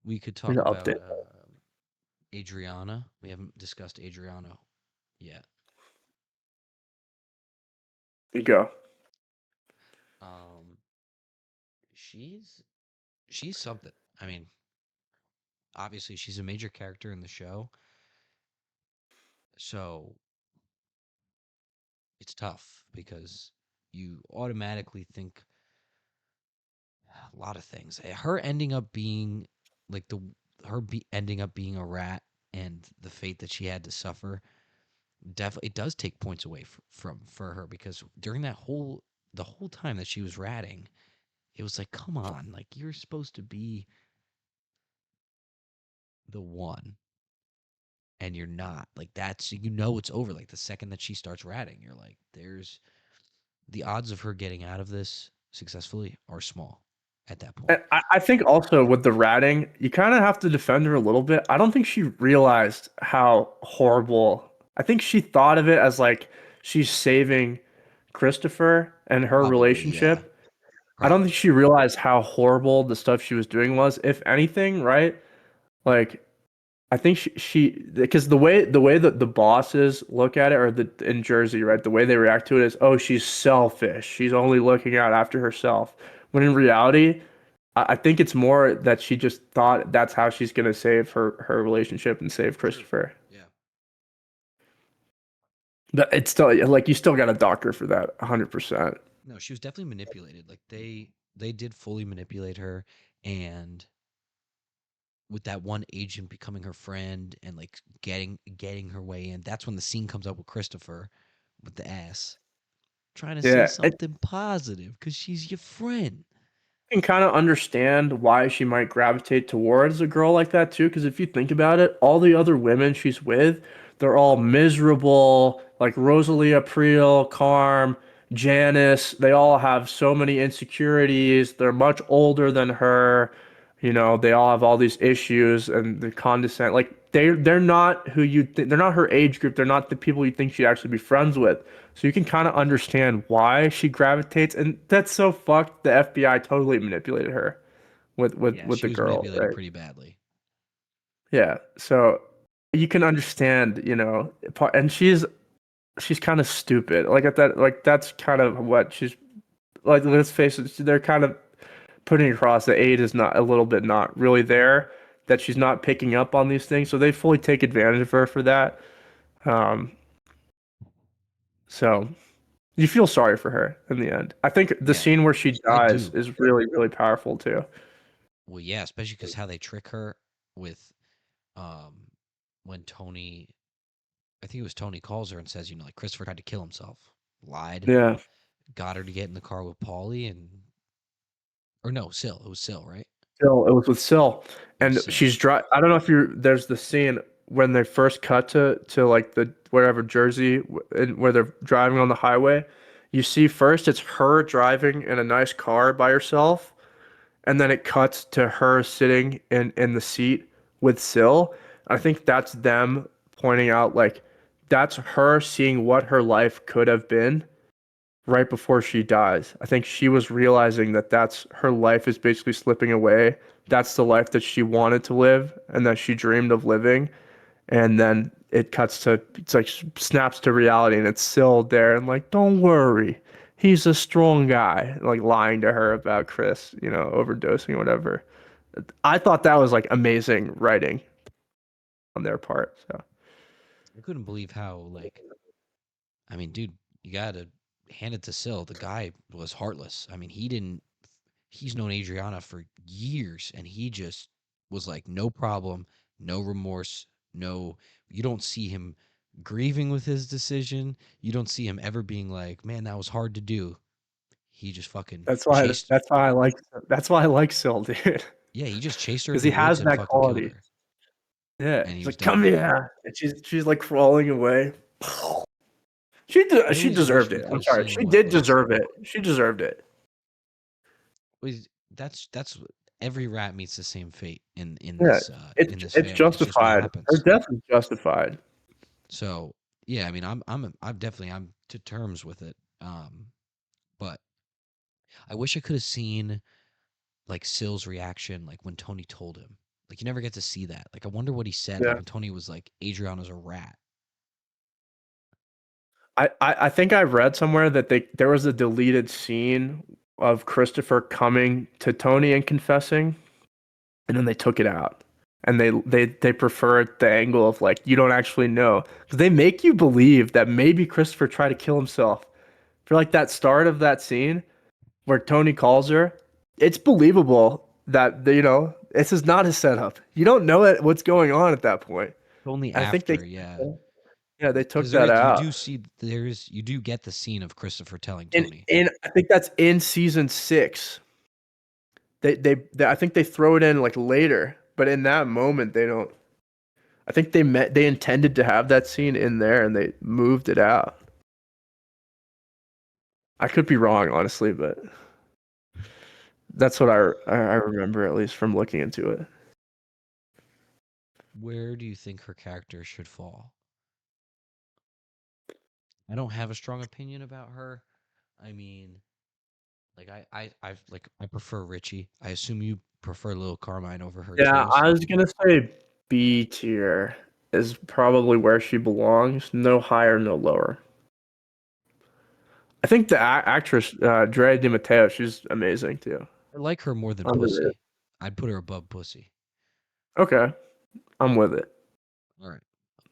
We could Need talk to about update. Adriana. We haven't discussed Adriana yet. You go. Um, she's she's something. I mean, obviously she's a major character in the show, so it's tough because you automatically think a lot of things. Her ending up being like ending up being a rat and the fate that she had to suffer definitely it does take points away from for her because during the whole time that she was ratting, it was like, come on, like you're supposed to be the one and you're not. Like that's it's over. Like the second that she starts ratting, you're like, there's the odds of her getting out of this successfully are small at that point. I think also with the ratting, you kind of have to defend her a little bit. I don't think she realized how horrible. I think she thought of it as like she's saving Christopher and her Probably, yeah. relationship. I don't think Probably. she realized how horrible the stuff she was doing was. If anything, right? Like I think she because the way that the bosses look at it or the in Jersey, right? The way they react to it is, oh, she's selfish. She's only looking out after herself. When in reality, I think it's more that she just thought that's how she's gonna save her relationship and save True. Christopher. Yeah. But it's still like you still got a doctor for that, 100%. No, she was definitely manipulated. Like they did fully manipulate her and with that one agent becoming her friend and like getting her way in. That's when the scene comes up with Christopher with the ass trying to say Yeah, something positive because she's your friend. can kind of understand why she might gravitate towards a girl like that too. Because if you think about it, all the other women she's with, they're all miserable. Like Rosalia Priel, Carm, Janice, they all have so many insecurities. They're much older than her. You know, they all have all these issues and the condescend. Like they're not who you think. They're not her age group. They're not the people you think she'd actually be friends with. So you can kind of understand why she gravitates, and that's so fucked. The FBI totally manipulated her with with Yeah, with she the was girl, manipulated right? pretty badly. Yeah. So you can understand, and she's kind of stupid. Like at that, like that's kind of what she's like. Let's face it, they're kind of putting across that aid is not a little bit not really there. That she's not picking up on these things, so they fully take advantage of her for that. Um, so you feel sorry for her in the end. I think the Yeah, scene where she I dies do. is really, really powerful too. Well, yeah, especially because how they trick her with um when Tony, I think it was Tony calls her and says, like Christopher tried to kill himself, lied, Yeah. got her to get in the car with Paulie and or no, Sil. It was Sil, right? Syl, it was with Syl, It was and Sil. she's dri I don't know if you there's the scene when they first cut to like the wherever Jersey and where they're driving on the highway. You see first it's her driving in a nice car by herself, and then it cuts to her sitting in the seat with Syl. I think that's them pointing out like that's her seeing what her life could have been right before she dies. I think she was realizing that that's her life is basically slipping away. That's the life that she wanted to live and that she dreamed of living. And then it cuts to it's like snaps to reality and it's still there and like, don't worry. He's a strong guy, like lying to her about Chris, overdosing or whatever. I thought that was like amazing writing on their part. So I couldn't believe how like I mean, dude, you gotta hand it to Sil. The guy was heartless. I mean, he didn't. He's known Adriana for years, and he just was like, no problem, no remorse, no. You don't see him grieving with his decision. You don't see him ever being like, man, that was hard to do. He just fucking that's why chased. that's why I like that's why I like Syl, dude. Yeah, he just chased her in Because the he woods has and that fucking killed quality. her, Yeah, and he he's was like, done "Come with it. here," and she's like crawling away. I She really just wish deserved we it. could I'm have sorry, seen she what did like deserve it. She deserved it. that's every rat meets the same fate Yeah, in this it's family. It's just what justified. Her happens. death is justified. So yeah, I mean, I'm definitely I'm to terms with it. But I wish I could have seen like Sil's reaction, like when Tony told him, Like you never get to see that. Like I wonder what he said. Like Yeah. when Tony was like, Adriana's a rat. I think I read somewhere that there was a deleted scene of Christopher coming to Tony and confessing, and then they took it out. And they prefer the angle of like you don't actually know because they make you believe that maybe Christopher tried to kill himself. For like that start of that scene where Tony calls her, it's believable that this is not a setup. You don't know what's going on at that point. Only I think they after, yeah. yeah they took Because there that is you out. do see you do get the scene of Christopher telling And Tony. I think that's in season 6. I think they throw it in like later, but in that moment they don't. I think they intended to have that scene in there and they moved it out. I could be wrong, honestly, but that's what I remember at least from looking into it. Where do you think her character should fall? I don't have a strong opinion about her. I mean, like I prefer Richie. I assume you prefer Little Carmine over her Yeah, too. I So was gonna say B tier is probably where she belongs. No higher, no lower. I think the actress Drea Di Matteo, she's amazing too. I like her more than Underrated. Pussy. I'd put her above Pussy. Okay, I'm with it. All right,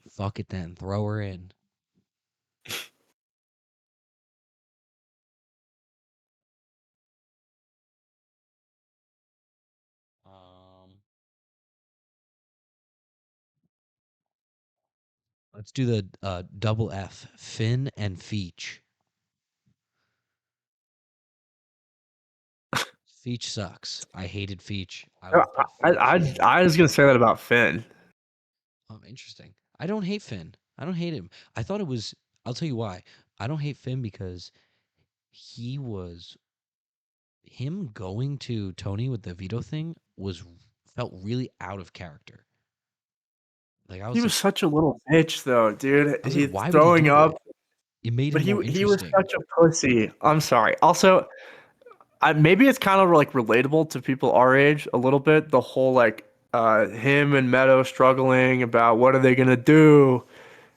fuck it then. Throw her in. Um, let's do the double F. Finn and Feech. Feech sucks. I hated Feech. I I, would put Feech in. I was gonna say that about Finn. Interesting. I don't hate Finn. I don't hate him. I thought it was. I'll tell you why. I don't hate Finn because he was him going to Tony with the veto thing was felt really out of character. Like He was such a little bitch though, dude. I was like, He's why would he throwing do up, that? It made but him more he was interesting. such a pussy. I'm sorry. Also, maybe it's kind of like relatable to people our age a little bit. The whole like him and Meadow struggling about what are they gonna do,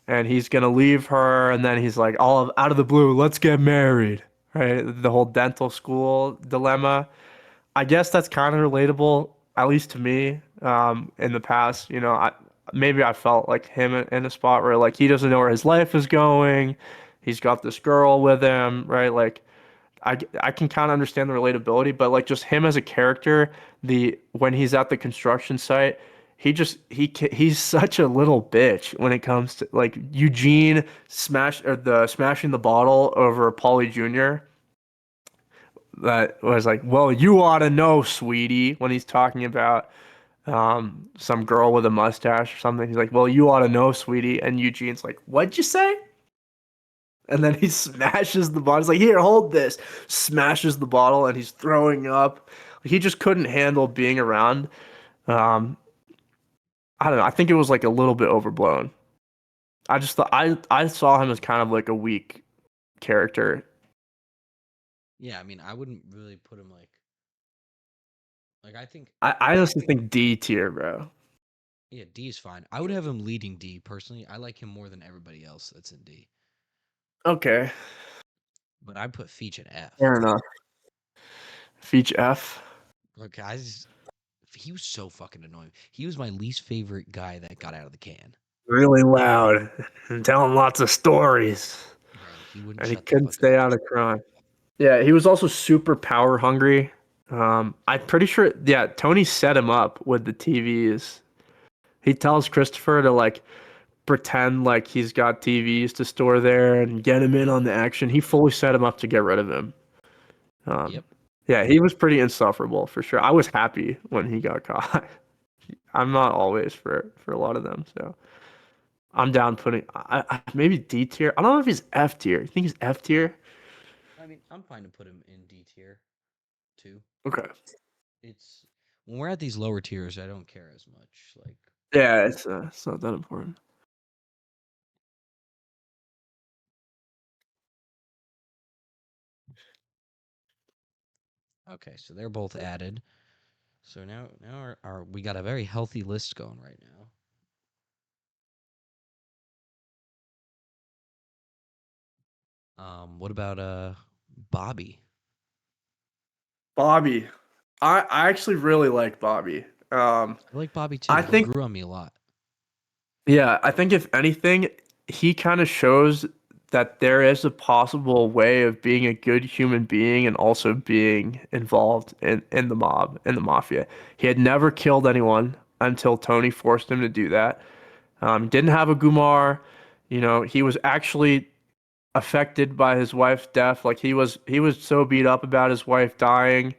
and he's gonna leave her, and then he's like out of the blue, let's get married, right? The whole dental school dilemma. I guess that's kind of relatable, at least to me. In the past, maybe I felt like him in a spot where like he doesn't know where his life is going. He's got this girl with him, right? Like I can kind of understand the relatability, but like just him as a character, the when he's at the construction site, he's such a little bitch when it comes to like Eugene smashing the bottle over Paulie Jr. That was like, well, you ought to know, sweetie, when he's talking about some girl with a mustache or something. He's like, well, you ought to know, sweetie, and Eugene's like, what'd you say? And then he smashes the bottle. He's like, here, hold this. Smashes the bottle and he's throwing up. He just couldn't handle being around. Um, I don't know. I think it was like a little bit overblown. I just thought I saw him as kind of like a weak character. Yeah, I mean, I wouldn't really put him like I think I honestly think D tier, bro. yeah, D is fine. I would have him leading D personally. I like him more than everybody else that's in D. Okay, But I'd put Feech at F. fair enough. Feature F. Look, guys, he was so fucking annoying. He was my least favorite guy that got out of the can. Really loud and telling lots of stories. Bro, he wouldn't And he shut the couldn't fuck stay up. out of crime. Yeah, he was also super power hungry. I'm pretty sure, yeah, Tony set him up with the TVs. He tells Christopher to like pretend like he's got TVs to store there and get him in on the action. He fully set him up to get rid of him. Um, Yep. yeah, he was pretty insufferable for sure. I was happy when he got caught. I'm not always for a lot of them, so I'm down putting maybe D tier. I don't know if he's F tier. You think he's F tier? I mean, I'm fine to put him in D tier too. Okay. It's when we're at these lower tiers, I don't care as much. Like, Yeah, it's not that important. okay, so they're both added. So now we got a very healthy list going right now. What about Bobby? Bobby. I actually really like Bobby. I like Bobby too. I He think grew on me a lot. yeah, I think if anything, he kind of shows that there is a possible way of being a good human being and also being involved in the mob, in the mafia. He had never killed anyone until Tony forced him to do that. Didn't have a Gumar. He was actually affected by his wife's death. Like he was so beat up about his wife dying.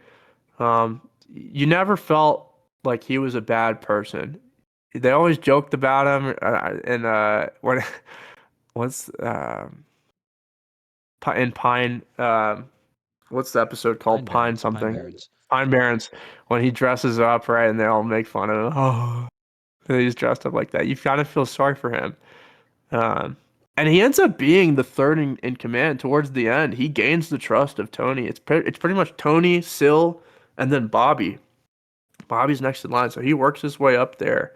You never felt like he was a bad person. They always joked about him, and when what's in Pine what's the episode called? Pine Pine Barrens, Pine something. Barrens. Pine Barrens, when he dresses up, right, and they all make fun of him. Oh, he's dressed up like that. You kind of feel sorry for him. Um, and he ends up being the third in command towards the end. He gains the trust of Tony. It's pretty much Tony, Sil, and then Bobby. Bobby's next in line, so he works his way up there.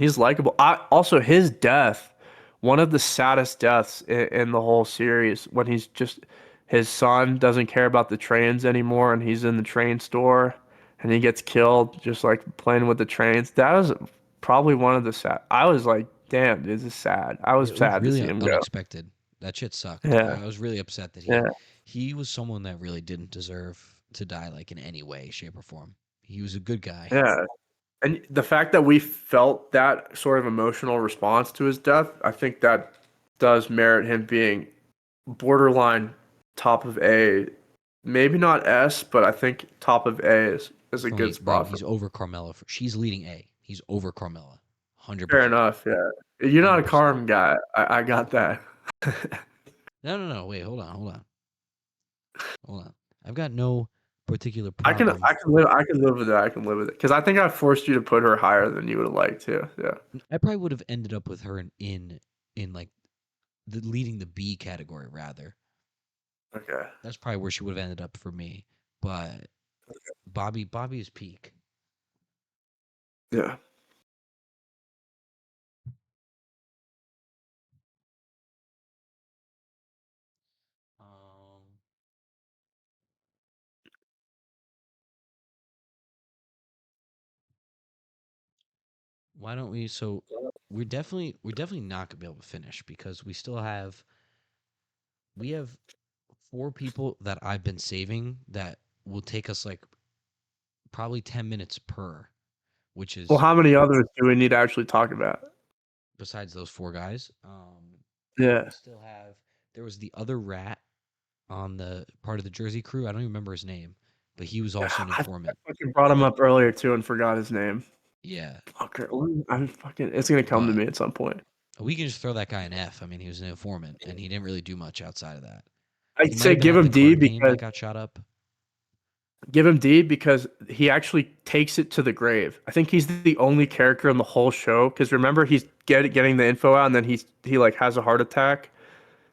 He's likable. Also, his death, one of the saddest deaths in the whole series, when he's just his son doesn't care about the trains anymore, and he's in the train store, and he gets killed just like playing with the trains. That was probably one of the sad. I was like, damn, this is sad. I was It was sad to really see him go. unexpected. That shit sucked. Yeah, I was really upset that yeah, he was someone that really didn't deserve to die like in any way, shape, or form. He was a good guy. yeah. And the fact that we felt that sort of emotional response to his death, I think that does merit him being borderline top of A. Maybe not S, but I think top of A is a For good me, bro, spot for he's him. over Carmella. She's leading A. He's over Carmella. Fair 100%. enough, yeah. You're not a 100%. Carm guy. I got that. No, no, no. Wait, hold on. I've got no particular I can problem. I can live with it. I can live with it. Because I think I forced you to put her higher than you would have liked to. Yeah. I probably would have ended up with her in like the leading the B category rather. Okay. That's probably where she would have ended up for me. But Bobby is peak. Yeah. Um, why don't we? So we're definitely not gonna be able to finish because we have four people that I've been saving that will take us like probably 10 minutes per, which Well, is how many others do we need to actually talk about? besides those four guys. We Yeah. still have there was the other rat on the part of the Jersey crew. I don't even remember his name, but he was also an I informant. fucking brought him up earlier too and forgot his name. Yeah, Okay. I'm fucking it's gonna come to but me at some point. we can just throw that guy an F. I mean, he was an informant, and he didn't really do much outside of that. He I'd might say have been give at the him D card game because that got shot up. he actually takes it to the grave. I think he's the only character in the whole show because remember he's getting the info out and then he like has a heart attack.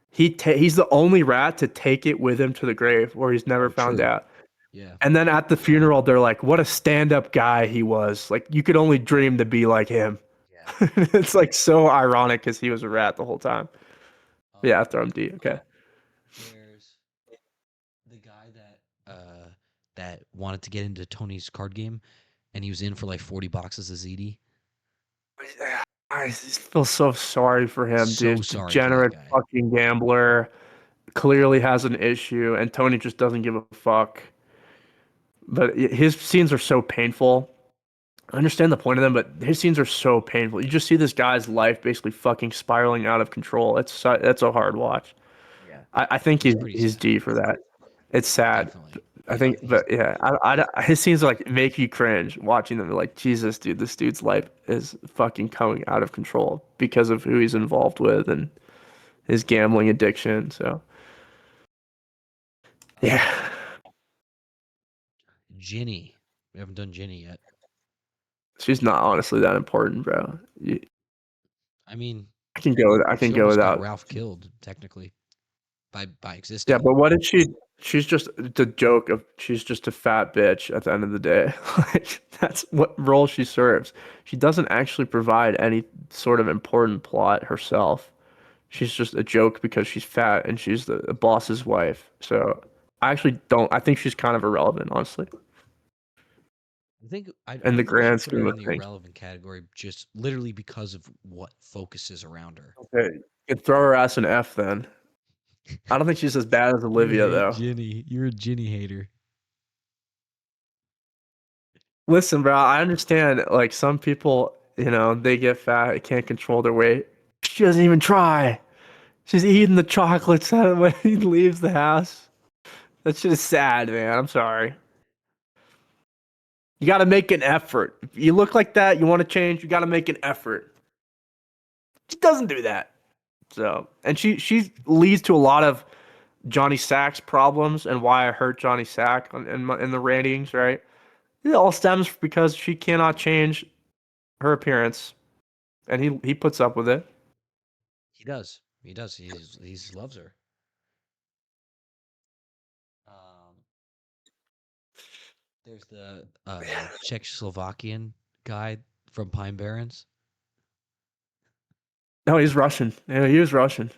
He's the only rat to take it with him to the grave where he's never Oh, found true. out. Yeah, And then at the funeral they're like, "What a stand-up guy he was. Like you could only dream to be like him." yeah. It's like so ironic because he was a rat the whole time. Yeah, Um, throw him D. Okay. there's the guy that wanted to get into Tony's card game, and he was in for like 40 boxes of ZD. I just feel so sorry for him, So dude. sorry for that Degenerate guy. fucking gambler. Clearly has an issue, and Tony just doesn't give a fuck. But his scenes are so painful. I understand the point of them, but his scenes are so painful. You just see this guy's life basically fucking spiraling out of control. That's a hard watch. Yeah, I think it's pretty he's sad. D for that. It's sad. Definitely. I think, He's but yeah, his scenes like make you cringe watching them. Like Jesus, dude, this dude's life is fucking coming out of control because of who he's involved with and his gambling addiction. So uh, yeah, Ginny. We haven't done Ginny yet. she's not honestly that important, bro. I mean, I can she go almost got without. Ralph killed technically. by Yeah, existing. but what did she? She's just the joke of she's just a fat bitch at the end of the day. Like that's what role she serves. She doesn't actually provide any sort of important plot herself. She's just a joke because she's fat and she's the boss's wife. So I actually don't. I think she's kind of irrelevant, honestly, I in the think we should grand put her scheme in of the things. irrelevant category just literally because of what focuses around her. Okay, you could throw her ass an F then. I don't think she's as bad as You Olivia hate though. Ginny. You're a Ginny hater. Listen, bro, I understand. Like some people, they get fat, can't control their weight. She doesn't even try. She's eating the chocolates when he leaves the house. That shit is sad, man. I'm sorry. You got to make an effort. If you look like that, you want to change, you got to make an effort. She doesn't do that. So, and she leads to a lot of Johnny Sack's problems and why I hurt Johnny Sack in the ratings, right? It all stems because she cannot change her appearance, and he puts up with it. He does. He does. He's loves her. Um, there's the Czechoslovakian guy from Pine Barrens. No, he's Russian. Yeah, he was Russian.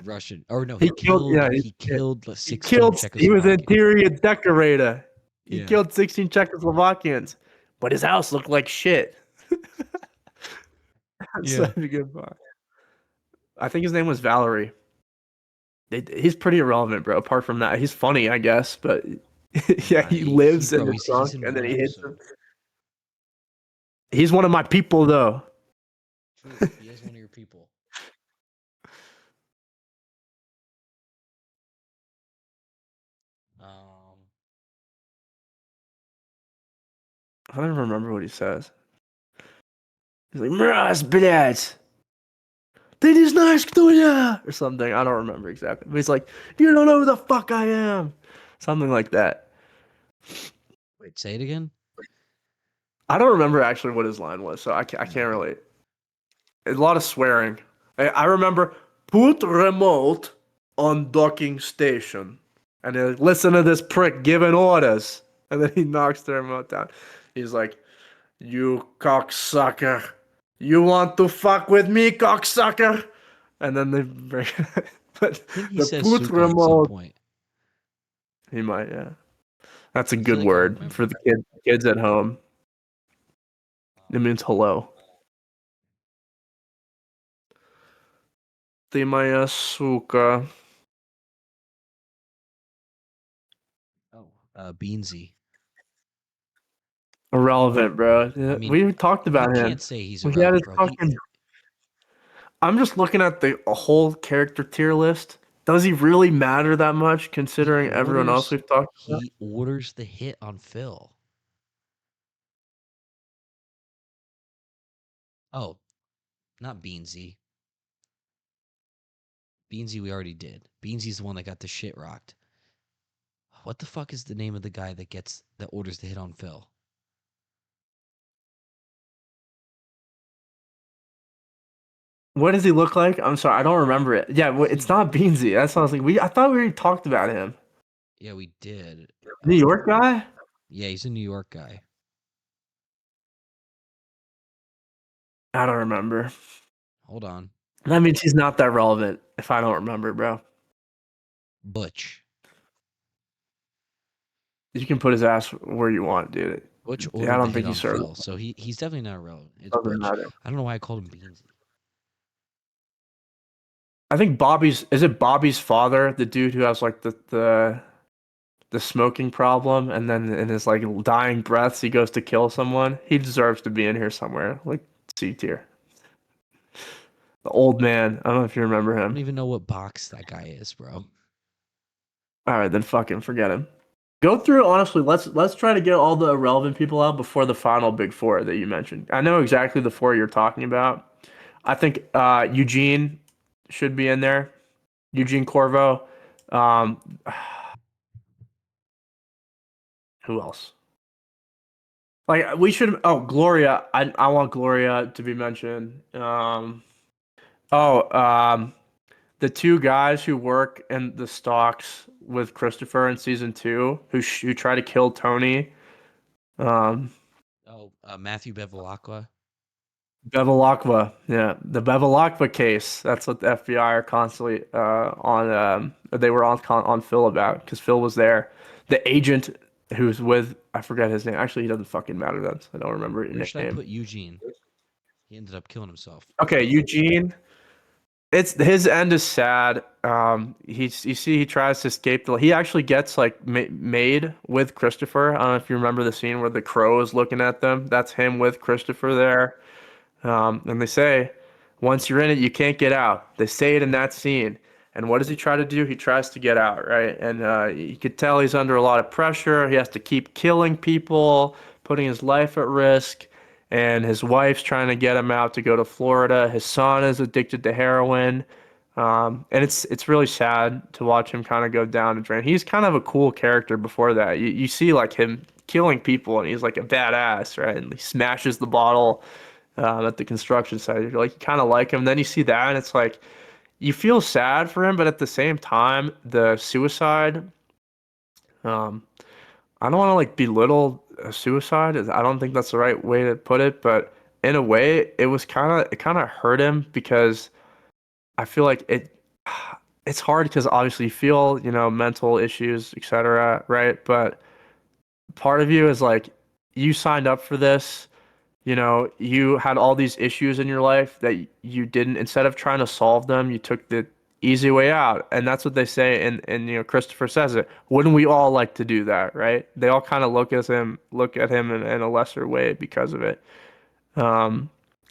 Russian. Or no, He killed. Yeah, he killed like he 16 killed. He was an Czechoslovakians. interior decorator. He Yeah. killed 16 Czechoslovakians, but his house looked like shit. That's Yeah. such a good part. I think his name was Valerie. He's pretty irrelevant, bro. Apart from that, he's funny, I guess, but yeah, he lives in Bro, the he's trunk in and then one he hits him. episode. He's one of my people, though. True. He is one of your people. Um, I don't even remember what he says. He's like, "Mraz, блядь, ты не знаешь, кто я?" or something. I don't remember exactly. But he's like, "You don't know who the fuck I am," something like that. wait, say it again. I don't remember actually what his line was, so I Oh, can't okay. really. A lot of swearing. I remember put remote on docking station, and then listen to this prick giving orders, and then he knocks the remote down. He's like, "You cocksucker, you want to fuck with me, cocksucker?" And then they bring, but I think he the says put suka at some remote. point. He might, yeah. That's a I feel good like I word for remember. the kids at home. It means hello. Ты моя сука. Oh, Beansy. Irrelevant, bro. I Yeah, mean, we talked you about him. can't say he's We had his irrelevant, bro. fucking. I'm just looking at the a whole character tier list. Does he really matter that much He considering everyone else orders we've talked about? he orders the hit on Phil. Oh, not Beansy. Beansy we already did. Beansy's the one that got the shit rocked. What the fuck is the name of the guy that orders the hit on Phil? What does he look like? I'm sorry, I don't remember it. Yeah, He's it's a not Beansy. That's what I was like. I thought we already talked about him. yeah, we did. New York guy? Yeah, he's a New York guy. I don't remember. Hold on. That means he's not that relevant if I don't remember, bro. Butch. You can put his ass where you want, dude. Butch Yeah, I ordered the don't hit think he on serves. Phil, so he's definitely not irrelevant. It's Doesn't Butch. matter. I don't know why I called him Beansy. I think Bobby's is it Bobby's father, the dude who has like the smoking problem, and then in his like dying breaths, he goes to kill someone. He deserves to be in here somewhere, like C tier. The old man. I don't know if you remember I him. don't even know what box that guy is, bro. All right, then fucking forget him. Go through honestly. Let's try to get all the irrelevant people out before the final big four that you mentioned. I know exactly the four you're talking about. I think Eugene should be in there. Eugene Corvo. Um, who else? Like we should. Oh, Gloria. I want Gloria to be mentioned. Oh, the two guys who work in the stocks with Christopher in season two, who try to kill Tony. Um, Oh, Matthew Bevilacqua. Bevilacqua, yeah, the Bevilacqua case. That's what the FBI are constantly on. They were on Phil about because Phil was there. The agent who's with, I forget his name. Actually, he doesn't fucking matter then. So I don't remember Where his should I name. put Eugene? He ended up killing himself. Okay, Eugene. It's his end is sad. You see he tries to escape he actually gets like made with Christopher. I don't know if you remember the scene where the crow is looking at them. That's him with Christopher there. And they say, once you're in it, you can't get out. They say it in that scene. And what does he try to do? He tries to get out, right? And you could tell he's under a lot of pressure. He has to keep killing people, putting his life at risk. And his wife's trying to get him out to go to Florida. His son is addicted to heroin. And it's really sad to watch him kind of go down the drain. He's kind of a cool character before that. You see like him killing people, and he's like a badass, right? And he smashes the bottle at the construction site. You're like, you kind of like him. Then you see that, and it's like, you feel sad for him, but at the same time, the suicide, um, I don't want to like belittle suicide. I don't think that's the right way to put it, but in a way, it kind of hurt him because I feel like it's hard because obviously you feel, mental issues, etc., right? But part of you is like, you signed up for this. You had all these issues in your life that you didn't, instead of trying to solve them, you took the easy way out. And that's what they say. And Christopher says it. Wouldn't we all like to do that, right? They all kind of look at him in a lesser way because of it. Um,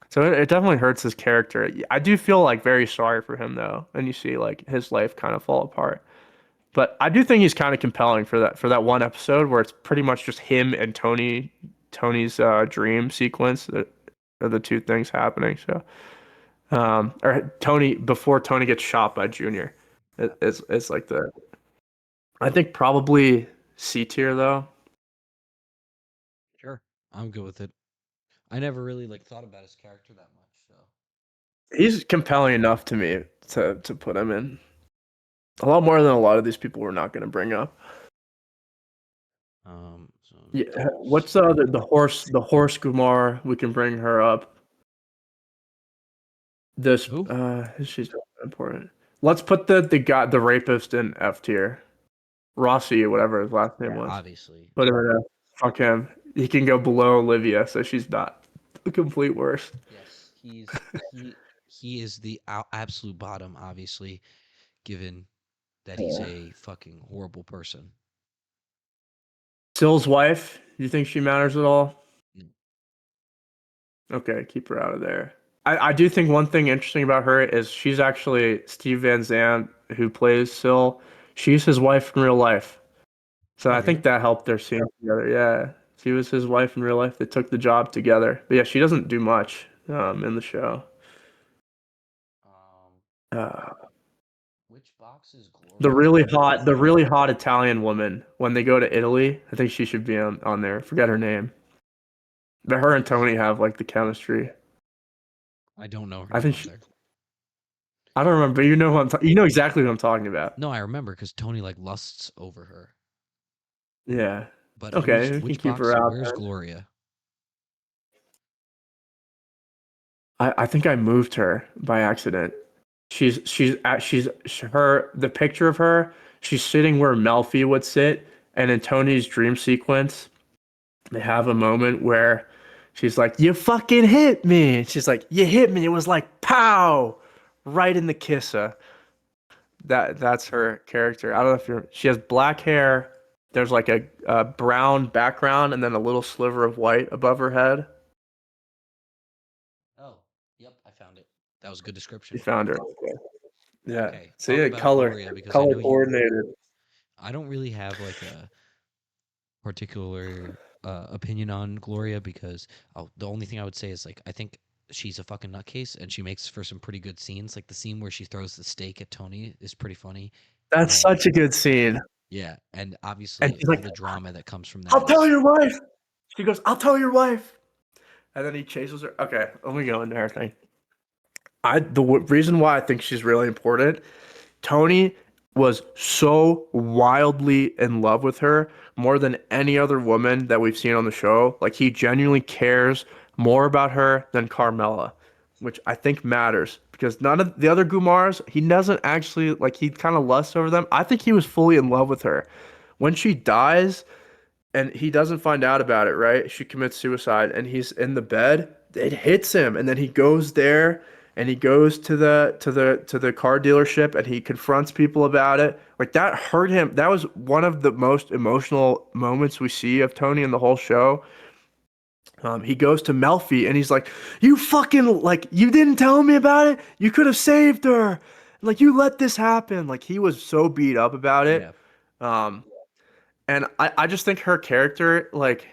so it definitely hurts his character. I do feel like very sorry for him though. And you see like his life kind of fall apart. But I do think he's kind of compelling for that one episode where it's pretty much just him and Tony's dream sequence that are the two things happening. So or Tony before Tony gets shot by Junior. It's like the I think probably C tier though. Sure. I'm good with it. I never really like thought about his character that much, so He's compelling enough to me to put him in. A lot more than a lot of these people we're not going to bring up. so Yeah, what's DePersio. the horse Kumar? We can bring her up. This Who? she's not important. Let's put the guy the rapist in F tier. Rossi or whatever his last name Yeah, was. obviously. Put him in F. Fuck him. He can go below Olivia, so she's not the complete worst. Yes, he is the absolute bottom, obviously, given that he's Yeah. a fucking horrible person. Sill's wife, do you think she matters at all? Mm. Okay, keep her out of there. I do think one thing interesting about her is she's actually Steve Van Zandt, who plays Sill. She's his wife in real life. So Oh, I think really? that helped their scene together. Yeah. She was his wife in real life. They took the job together. But yeah, she doesn't do much in the show. Um, Uh, which box is the Gloria? really hot Italian woman when they go to Italy, I think she should be on there. Forget her name. But her and Tony have like the chemistry. I don't know her I name think she, either. I don't remember. You know you know exactly who I'm talking about. No, I remember because Tony like lusts over her. Yeah. But Okay, we can which keep her box? out Where's then. Gloria? I think I moved her by accident. Her the picture of her. She's sitting where Melfi would sit, and in Tony's dream sequence, they have a moment where she's like, "You fucking hit me." And she's like, "You hit me." It was like pow, right in the kissa. That's her character. I don't know if you're. She has black hair. There's like a brown background and then a little sliver of white above her head. Oh, yep, I found it. That was a good You description. found her. Okay. Yeah. Okay, See talk it about color Gloria because I color know you. coordinated. I don't really have like a particular opinion on Gloria because the only thing I would say is like I think she's a fucking nutcase and she makes for some pretty good scenes. Like the scene where she throws the steak at Tony is pretty funny, That's and such a good scene. yeah, and And obviously she's all like, the drama that comes from "I'll that tell is your wife." She goes, "I'll tell your wife." And then he chases her. Okay, let me go into her thing. Reason why I think she's really important, Tony was so wildly in love with her more than any other woman that we've seen on the show. Like he genuinely cares more about her than Carmela, which I think matters because none of the other Gumars, he doesn't actually like he kind of lusts over them. I think he was fully in love with her. When she dies, and he doesn't find out about it, right? She commits suicide and he's in the bed. It hits him and then he goes there and he goes to the car dealership and he confronts people about it. Like that hurt him. That was one of the most emotional moments we see of Tony in the whole show. He goes to Melfi and he's like, "You fucking like you didn't tell me about it. You could have saved her. Like you let this happen." Like he was so beat up about it. Yeah. Um, and I just think her character, like,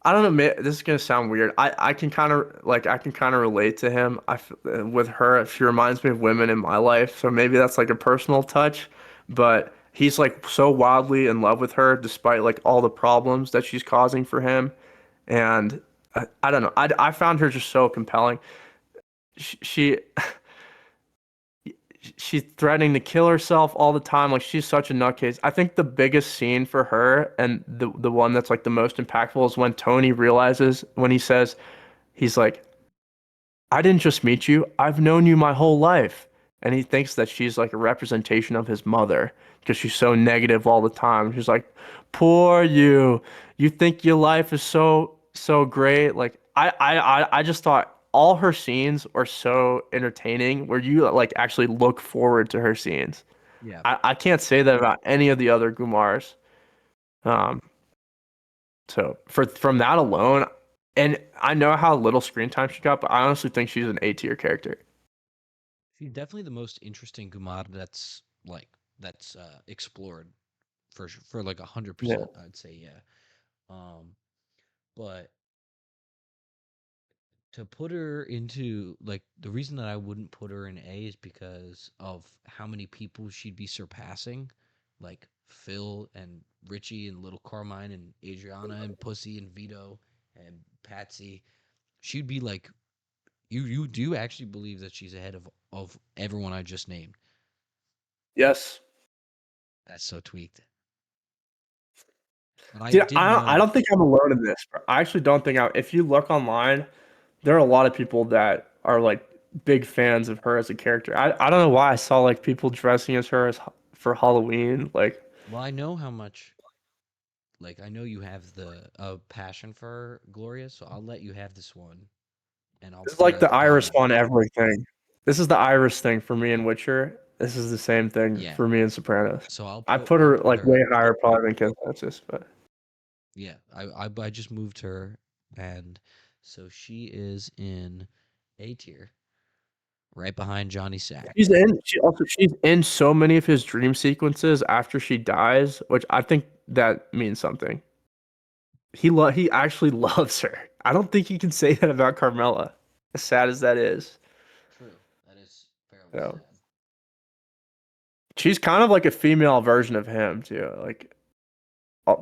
I don't know, this is gonna sound weird. I can kind of relate to him. With her, she reminds me of women in my life, so maybe that's like a personal touch. But he's like so wildly in love with her, despite like all the problems that she's causing for him. And I don't know. I found her just so compelling. She she's threatening to kill herself all the time. Like she's such a nutcase. I think the biggest scene for her and the one that's like the most impactful is when Tony realizes when he says he's like, I didn't just meet you. I've known you my whole life. And he thinks that she's like a representation of his mother because she's so negative all the time. She's like, poor you. You think your life is so great. Like I just thought all her scenes are so entertaining where you like actually look forward to her scenes. Yeah. I can't say that about any of the other Gumars. Um, so from that alone, and I know how little screen time she got, but I honestly think she's an A tier character. She's definitely the most interesting Gumar that's explored for like 100%. Yeah. I'd say yeah. Um, but to put her into like the reason that I wouldn't put her in A is because of how many people she'd be surpassing, like Phil and Richie and Little Carmine and Adriana and Pussy and Vito and Patsy. She'd be like you do actually believe that she's ahead of everyone I just named. Yes. That's so tweaked. But I Dude, did I know. don't think I'm alone in this, bro. I actually don't think if you look online, there are a lot of people that are like big fans of her as a character. I don't know why I saw like people dressing as her for Halloween. Like Well, I know how much. Like I know you have the passion for Gloria, so I'll let you have this one, and I'll this is put her like at the the Iris bottom. on everything. This is the Iris thing for me in Witcher. This is the same thing Yeah. for me in Sopranos. So I put I'll her put like way her. higher probably than Consensus, but Yeah. I just moved her, and so she is in A tier, right behind Johnny Sack. she's in so many of his dream sequences after she dies, which I think that means something. He actually loves her. I don't think he can say that about Carmela, as sad as that is. True. That is fairly You know, sad. she's kind of like a female version of him too. Like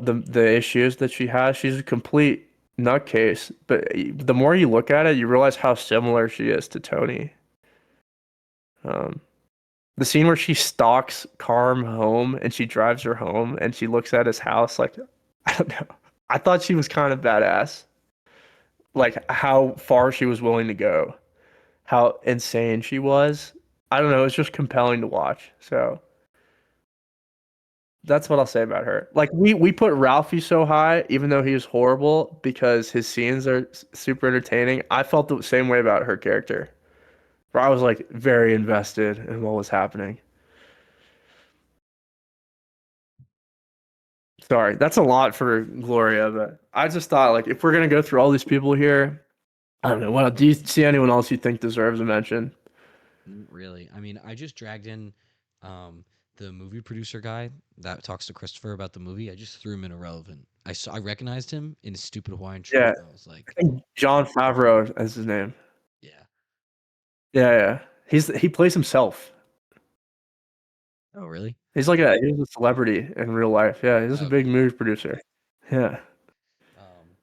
the issues that she has, she's a complete nutcase. But the more you look at it, you realize how similar she is to Tony. Um, the scene where she stalks Carm home and she drives her home and she looks at his house, like I don't know. I thought she was kind of badass. Like how far she was willing to go, how insane she was. I don't know, it's just compelling to watch. So that's what I'll say about her. Like we put Ralphie so high, even though he was horrible, because his scenes are super entertaining. I felt the same way about her character. Where I was like very invested in what was happening. Sorry, that's a lot for Gloria, but I just thought like if we're gonna go through all these people here, I don't know. What do you see anyone else you think deserves a mention? Really. I mean, I just dragged in um the movie producer guy that talks to Christopher about the movie. I just threw him in irrelevant. I recognized him in his stupid Hawaiian shirt. Yeah, I was I like, think John Favreau is his name. yeah. Yeah, yeah. He plays himself. Oh, really? He's a celebrity in real life. Yeah, he's a big Okay. movie producer. Yeah. Um,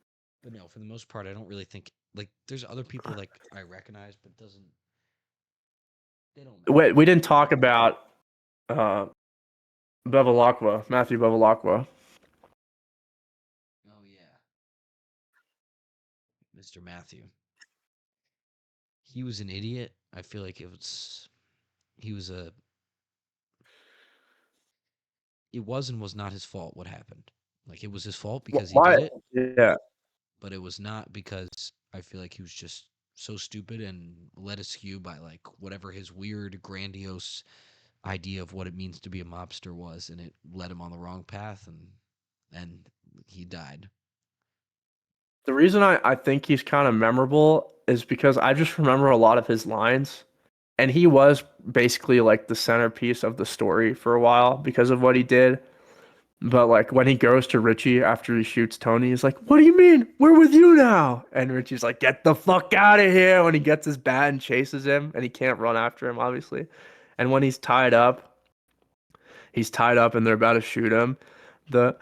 but no, for the most part, I don't really think like there's other people like I recognize, but doesn't. They don't matter. We didn't talk about uh Bevilacqua, Matthew Bevilacqua. Oh yeah, Mr. Matthew. He was an idiot. I feel like he was a it was and was not his fault what happened. Like it was his fault because he Why? did it, Yeah. but it was not because I feel like he was just so stupid and led askew by like whatever his weird grandiose idea of what it means to be a mobster was, and it led him on the wrong path, and he died. The reason I think he's kind of memorable is because I just remember a lot of his lines. And he was basically like the centerpiece of the story for a while because of what he did. But like when he goes to Richie after he shoots Tony, he's like, "What do you mean? We're with you now." And Richie's like, "Get the fuck out of here!" When he gets his bat and chases him, and he can't run after him, obviously. And when he's tied up, and they're about to shoot him. The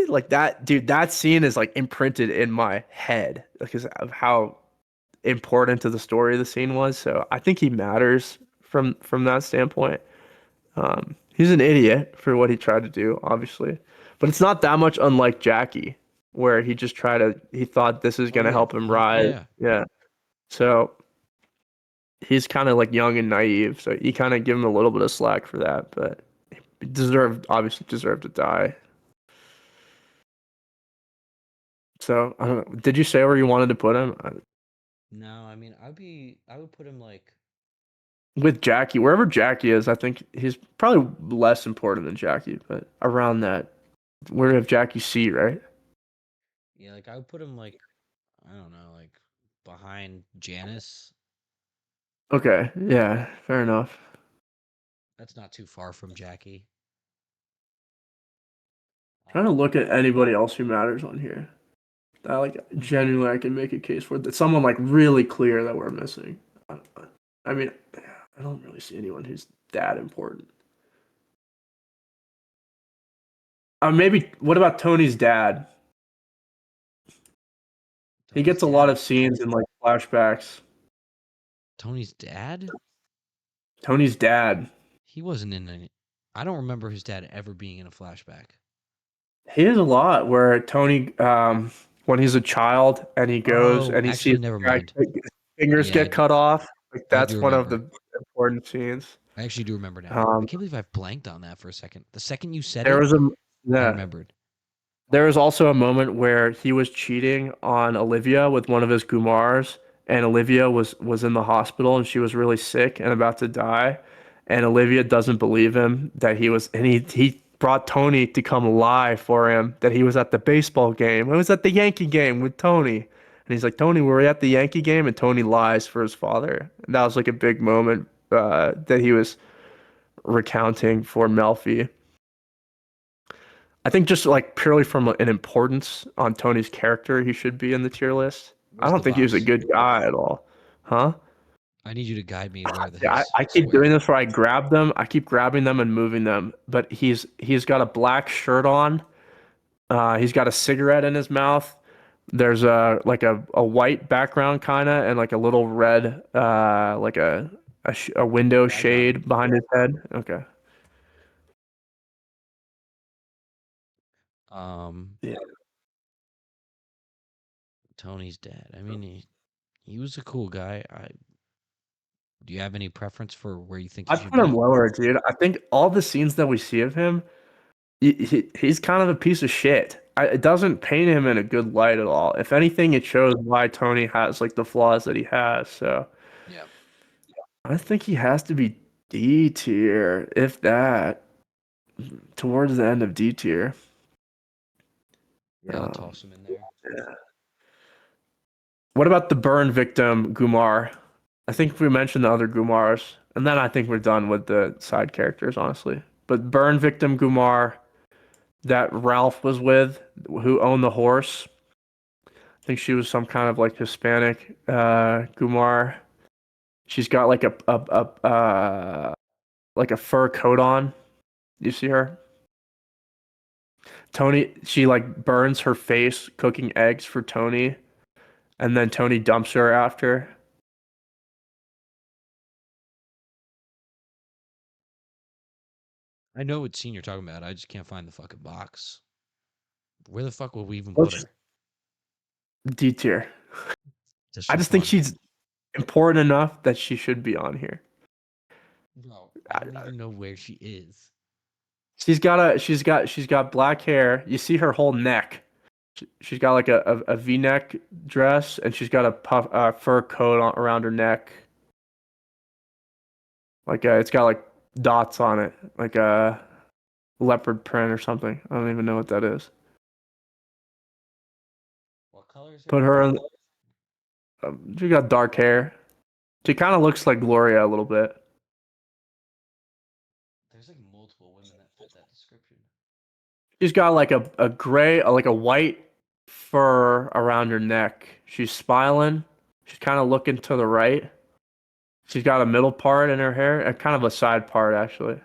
like that, dude. That scene is like imprinted in my head because of how important to the story the scene was. So I think he matters from that standpoint. He's an idiot for what he tried to do, obviously, but it's not that much unlike Jackie, where he thought this is Oh gonna yeah, help him rise. yeah. Yeah, so he's kind of like young and naive, so you kind of give him a little bit of slack for that, but he obviously deserved to die. So I don't know. Did you say where you wanted to put him? No, I mean I would put him like With Jackie, wherever Jackie is, I think he's probably less important than Jackie, but around that, where we have Jackie C, right? yeah, like I would put him like I don't know, like behind Janice. Okay, yeah, fair enough. That's not too far from Jackie. Trying to Um, look at anybody else who matters on here. That like genuinely I can make a case for that someone like really clear that we're missing. I, I mean, I don't really see anyone who's that important. Maybe what about Tony's dad? He Tony's gets a lot dad. of scenes in like flashbacks. Tony's dad? Tony's dad. He wasn't in any. I don't remember his dad ever being in a flashback. He has a lot where Tony, when he's a child and he goes Oh, and he sees actually, never the guy, mind. his fingers Yeah, get cut off. Like I do that's one of remember. the important scenes. I actually do remember now. I Um, can't believe I've blanked on that for a second. The second you said there it, was a I yeah, remembered. there was also a moment where he was cheating on Olivia with one of his Gumars, and Olivia was in the hospital and she was really sick and about to die, and Olivia doesn't believe him that he was, and he brought Tony to come lie for him that he was at the baseball game. I was at the Yankee game with Tony. And he's like, Tony, were we at the Yankee game? And Tony lies for his father. And that was like a big moment that he was recounting for Melfi. I think just like purely from an importance on Tony's character, he should be in the tier list. I Where's don't the think he was a box? good guy at all. Huh? I need you to guide me where Yeah, his I keep square. doing this where I grab them, I keep grabbing them and moving them, but he's got a black shirt on. He's got a cigarette in his mouth. There's a white background kind of and like a little red like a window Yeah, I got him. shade behind his head. Okay. Um, Yeah. Tony's dad. I mean, he was a cool guy. Do you have any preference for where you think he I should put him be? lower, dude. I think all the scenes that we see of him, he's kind of a piece of shit. It doesn't paint him in a good light at all. If anything, it shows why Tony has like the flaws that he has. So Yeah. I think he has to be D tier, if that, towards the end of D tier. Yeah, I'll Um, toss him in there. yeah. What about the burn victim Gumar? I think we mentioned the other Gumars, and then I think we're done with the side characters, honestly. But burn victim Gumar that Ralph was with, who owned the horse. I think she was some kind of like Hispanic Gumar. She's got like a fur coat on. You see her? Tony, she like burns her face cooking eggs for Tony, and then Tony dumps her after. I know what scene you're talking about. I just can't find the fucking box. Where the fuck would we even Well, put she's her? D tier. Just I for just think fun. she's important enough that she should be on here. Bro, I don't even know where she is. She's got black hair. You see her whole neck. She's got like a V-neck dress, and she's got a fur coat around her neck. Like it's got like dots on it, like a leopard print or something. I don't even know what that is. What color is her Put hair? her in. She got dark hair. She kind of looks like Gloria a little bit. There's like multiple women that fit that description. She's got like a gray, like a white fur around her neck. She's smiling. She's kind of looking to the right. She's got a middle part in her hair and kind of a side part actually.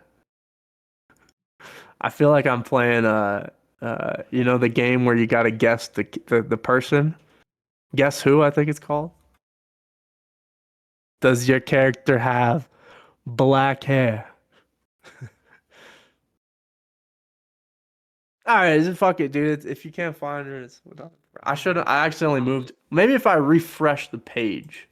I feel like I'm playing the game where you got to guess the person. Guess who, I think it's called. Does your character have black hair? All right, fuck it, dude. If you can't find her, it's whatever. I accidentally moved. Maybe if I refresh the page,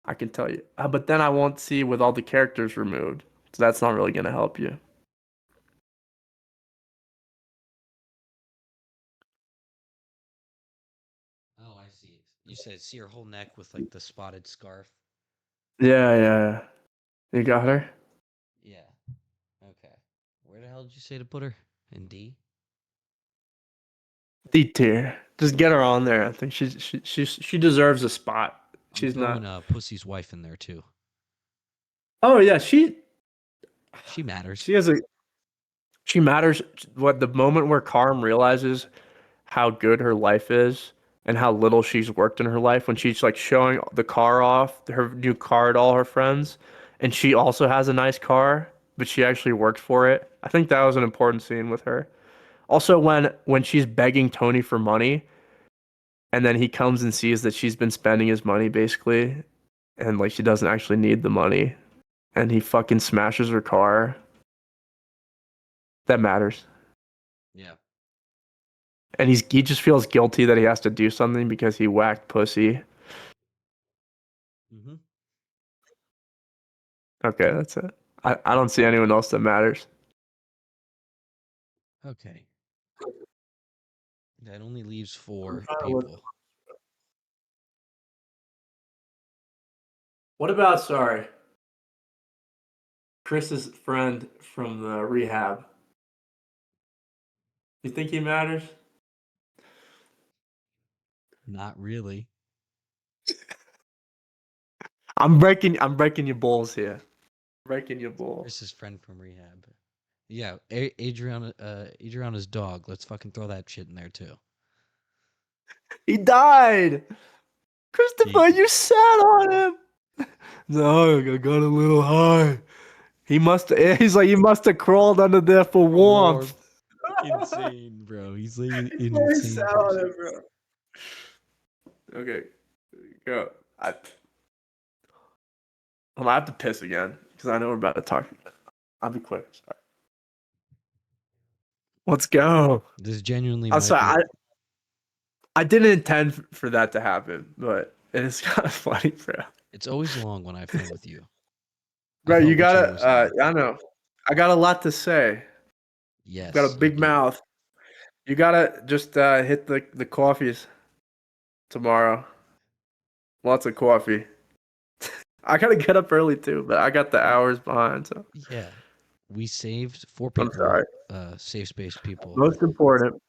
I can tell you. But then I won't see with all the characters removed. So that's not really gonna help you. Oh, I see. You said see her whole neck with like the spotted scarf. Yeah, yeah. You got her? Yeah. Okay. Where the hell did you say to put her? In D? D tier. Just get her on there. I think she deserves a spot. I'm She's throwing not. Pussy's wife in there too. Oh yeah, she She matters. she has a she matters. What the moment where Carm realizes how good her life is and how little she's worked in her life when she's like showing the car off, her new car to all her friends, and she also has a nice car, but she actually worked for it. I think that was an important scene with her. Also, when she's begging Tony for money, and then he comes and sees that she's been spending his money basically, and like she doesn't actually need the money, and he fucking smashes her car. That matters. Yeah. And he just feels guilty that he has to do something because he whacked pussy. Mm-hmm. Okay, that's it. I don't see anyone else that matters. Okay. That only leaves four people. What about, sorry, Chris's friend from the rehab? You think he matters? Not really. I'm breaking your balls here. Breaking your balls. Chris's friend from rehab. Yeah, Adriana's dog. Let's fucking throw that shit in there too. He died. He Christopher, you sat on him. No, I got a little high. He's like, he must have crawled under there for warm, warmth. insane, bro. He's like an He sat insane on person. him, bro. Okay, go. I'm gonna have to piss again because I know we're about to talk. I'll be quick. Sorry. Let's go. This genuinely I'm might sorry. be. I didn't intend for that to happen, but it's kind of funny, bro. It's always long when I film with you. I Bro, you fuck with you gotta. always long. I know. I got a lot to say. I've got a Yes, you big do. mouth. You gotta just hit the coffees tomorrow. Lots of coffee. I gotta get up early too, but I got the hours behind, so Yeah, we saved four I'm people. sorry. Safe space people. Most important.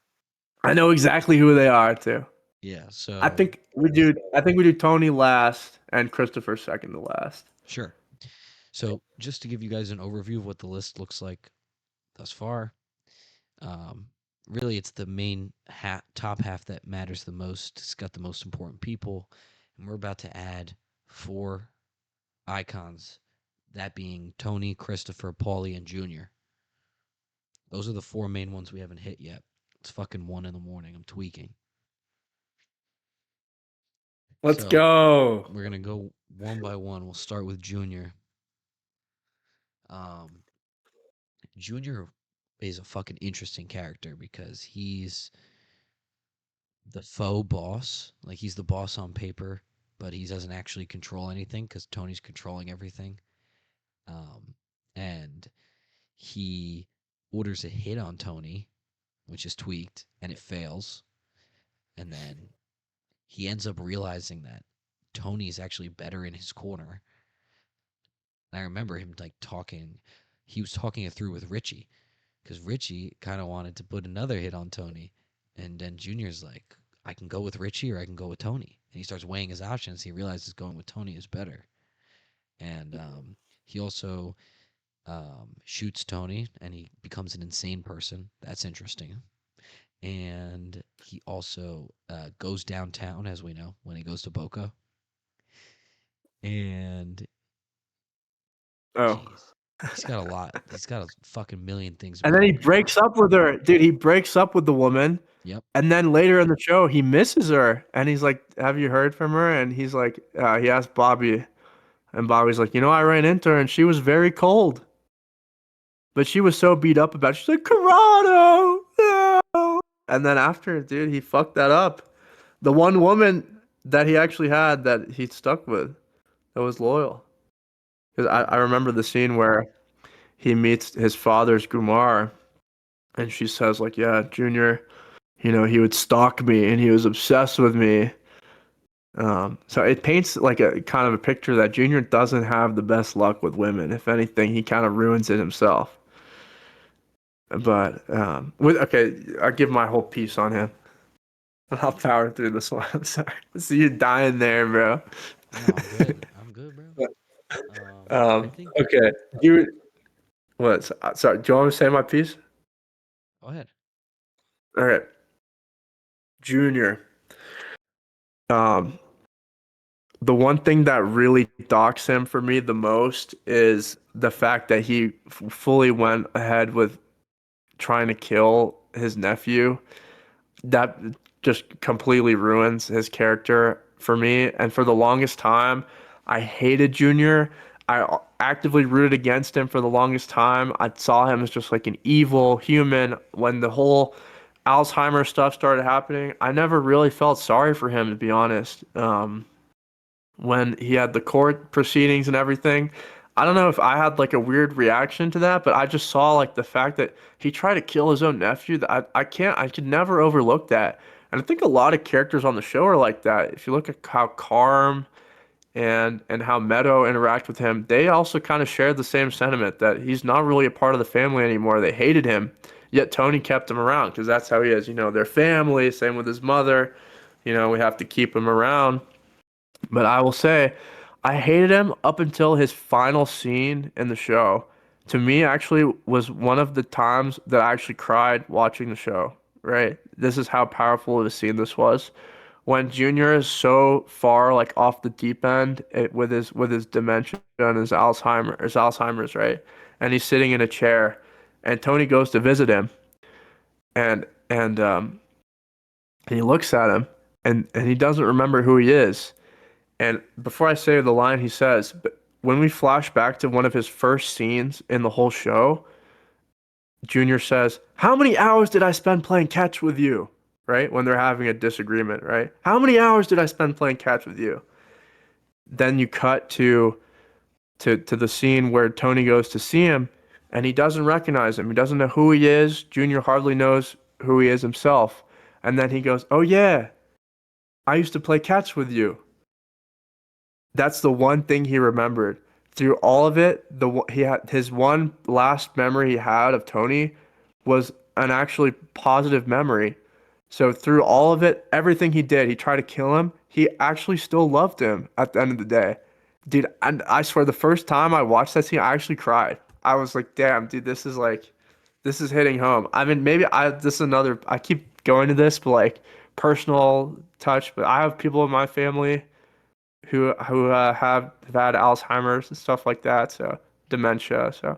I know exactly who they are too. Yeah. I So think we do. I think we do Tony last and Christopher second to last. sure. So just to give you guys an overview of what the list looks like thus far. Um, Really, it's the main top half that matters the most. It's got the most important people, and we're about to add four icons. That being Tony, Christopher, Paulie, and Junior. Those are the four main ones we haven't hit yet. It's fucking 1 in the morning. I'm tweaking. Let's So go. we're gonna go one by one. We'll start with Junior. Um, Junior is a fucking interesting character because he's the faux boss. Like he's the boss on paper, but he doesn't actually control anything because Tony's controlling everything. Um, and he orders a hit on Tony, which is tweaked, and it fails. And then he ends up realizing that Tony is actually better in his corner. And I remember him like talking. He was talking it through with Richie because Richie kind of wanted to put another hit on Tony, and then Junior's like, I can go with Richie or I can go with Tony, and he starts weighing his options. He realizes going with Tony is better, and he also shoots Tony, and he becomes an insane person. That's interesting. And he also goes downtown, as we know, when he goes to Boca. And Oh. jeez, he's got a lot. He's got a fucking million things And then about he him. breaks up with her. Dude, he breaks up with the woman. Yep. And then later in the show, he misses her. And he's like, have you heard from her? And he's like, he asked Bobby. And Bobby's like, I ran into her and she was very cold. But she was so beat up about it. She's like, Corrado, no. And then after, dude, he fucked that up. The one woman that he actually had that he stuck with that was loyal. Because I Mm. remember the scene where he meets his father's Gumar. And she says, like, yeah, Junior, he would stalk me and he was obsessed with me. So it paints like a kind of a picture that Junior doesn't have the best luck with women. If anything, he kind of ruins it himself. But okay, I'll give my whole piece on him. I'll power through this one. I'm sorry. See you dying there, bro. No, I'm good. I'm good, bro. I think. Okay. You what? Sorry. Do you want me to say my piece? Go ahead. All right. Junior. Um, the one thing that really docks him for me the most is the fact that he fully went ahead with trying to kill his nephew. That just completely ruins his character for me. And for the longest time, I hated Junior. I actively rooted against him for the longest time. I saw him as just like an evil human. When the whole Alzheimer's stuff started happening, I never really felt sorry for him, to be honest. When he had the court proceedings and everything, I don't know if I had like a weird reaction to that, but I just saw like the fact that he tried to kill his own nephew. That I could never overlook that. And I think a lot of characters on the show are like that. If you look at how Carm and how Meadow interact with him, they also kind of share the same sentiment that he's not really a part of the family anymore. They hated him, yet Tony kept him around because that's how he is. Their family. Same with his mother. We have to keep him around. But I will say, I hated him up until his final scene in the show. To me, actually, was one of the times that I actually cried watching the show. Right? This is how powerful of a scene this was. When Junior is so far like off the deep end with his dementia and his Alzheimer's, right? And he's sitting in a chair, and Tony goes to visit him, and he looks at him, and he doesn't remember who he is. And before I say the line he says, but when we flash back to one of his first scenes in the whole show, Junior says, how many hours did I spend playing catch with you? Right? When they're having a disagreement, right? How many hours did I spend playing catch with you? Then you cut to the scene where Tony goes to see him and he doesn't recognize him. He doesn't know who he is. Junior hardly knows who he is himself. And then he goes, oh yeah, I used to play catch with you. That's the one thing he remembered. Through all of it, he had his one last memory he had of Tony was an actually positive memory. So through all of it, everything he did, he tried to kill him. He actually still loved him at the end of the day. Dude, and I swear the first time I watched that scene, I actually cried. I was like, damn, dude, this is hitting home. I mean, maybe this is another, I keep going to this, but like personal touch, but I have people in my family who have had Alzheimer's and stuff like that, so dementia. So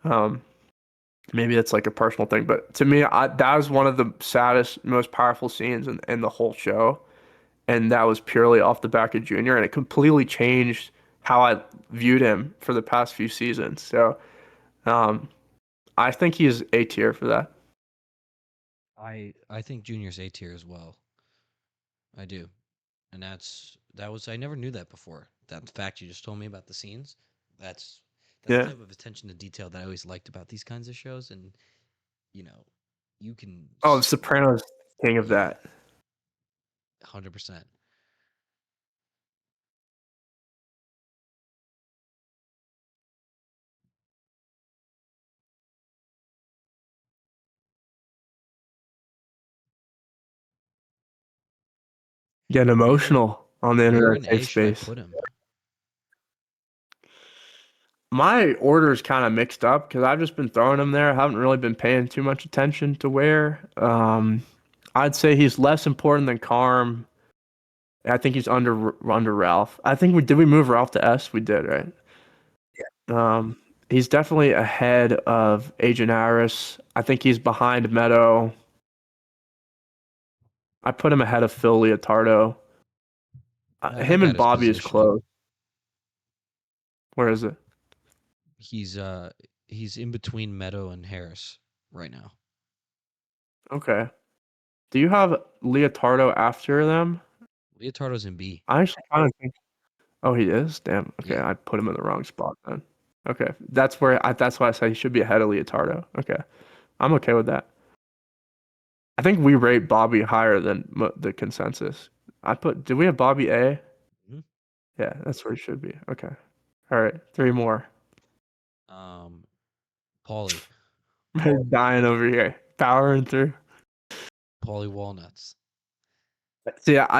um, maybe it's like a personal thing, but to me, that was one of the saddest, most powerful scenes in the whole show, and that was purely off the back of Junior, and it completely changed how I viewed him for the past few seasons. So um, I think he's A tier for that. I think Junior's A tier as well. I do. And that was I never knew that before. That fact you just told me about the scenes, that's that's the Yeah. type of attention to detail that I always liked about these kinds of shows. And you know, you can Oh, Sopranos, king of yeah, that. 100%. Getting Where emotional on the where internet in safe A should I space. put him? My order is kind of mixed up because I've just been throwing him there. I haven't really been paying too much attention to where. I'd say he's less important than Carm. I think he's under Ralph. I think we move Ralph to S? We did, right? Um, he's definitely ahead of Agent Harris. I think he's behind Meadow. I put him ahead of Phil Leotardo. I Him got and his Bobby is positioning. close. Where is it? He's uh he's in between Meadow and Harris right now. Okay. Do you have Leotardo after them? Leotardo's in B. I actually kind of think. Oh, he is. Damn. Okay, Yeah. I put him in the wrong spot then. Okay, that's where I. That's why I say he should be ahead of Leotardo. Okay, I'm okay with that. I think we rate Bobby higher than the consensus. I put. Did we have Bobby A? Mhm. Yeah, that's where he should be. Okay. All right, three more. Um Paulie. Dying over here, powering through. Paulie Walnuts. See, I'm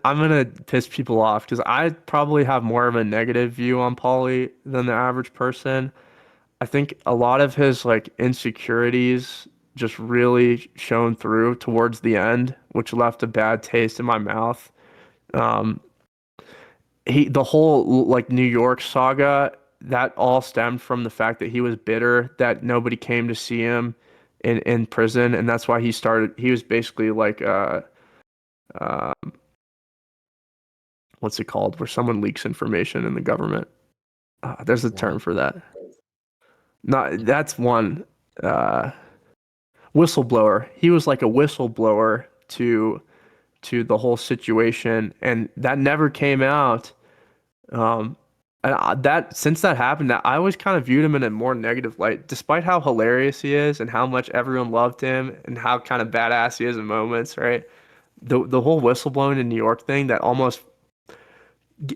gonna piss people off because I probably have more of a negative view on Paulie than the average person. I think a lot of his like insecurities just really shone through towards the end, which left a bad taste in my mouth. Um, the whole like New York saga, that all stemmed from the fact that he was bitter that nobody came to see him in prison, and that's why he started. He was basically like uh what's it called, where someone leaks information in the government. There's a term Informant. for that. Not In- that's one. Uh, Whistleblower. He was like a whistleblower to the whole situation, and that never came out. Um, and that since that happened, that I always kind of viewed him in a more negative light, despite how hilarious he is and how much everyone loved him and how kind of badass he is in moments, right? The whole whistleblowing in New York thing that almost,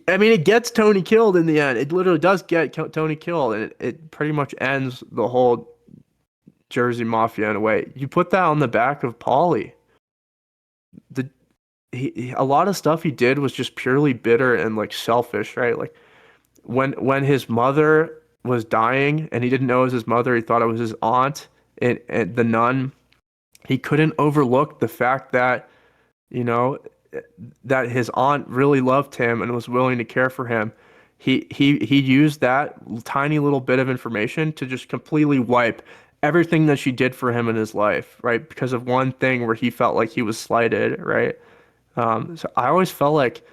I mean, it gets Tony killed in the end. It literally does get Tony killed, and it pretty much ends the whole Jersey Mafia in a way. You put that on the back of Paulie. The a lot of stuff he did was just purely bitter and like selfish, right? Like when his mother was dying and he didn't know it was his mother, he thought it was his aunt and the nun. He couldn't overlook the fact that, you know, that his aunt really loved him and was willing to care for him. He used that tiny little bit of information to just completely wipe everything that she did for him in his life, right? Because of one thing where he felt like he was slighted, right? So I always felt like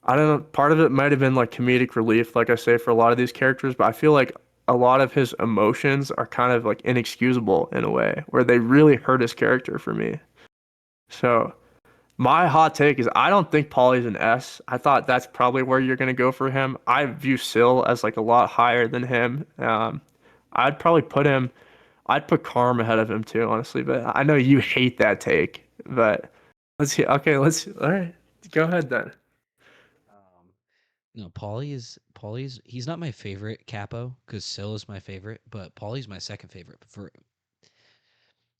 I don't know, part of it might have been like comedic relief, like I say, for a lot of these characters, but I feel like a lot of his emotions are kind of like inexcusable in a way, where they really hurt his character for me. So my hot take is I don't think Paulie's an S. I thought that's probably where you're gonna go for him. I view Syl as like a lot higher than him. I'd probably put him, I'd put Carm ahead of him too, honestly, but I know you hate that take, but let's see. Okay, all right, go ahead then. Um, Paulie's he's not my favorite capo because Sill is my favorite, but Paulie's my second favorite. For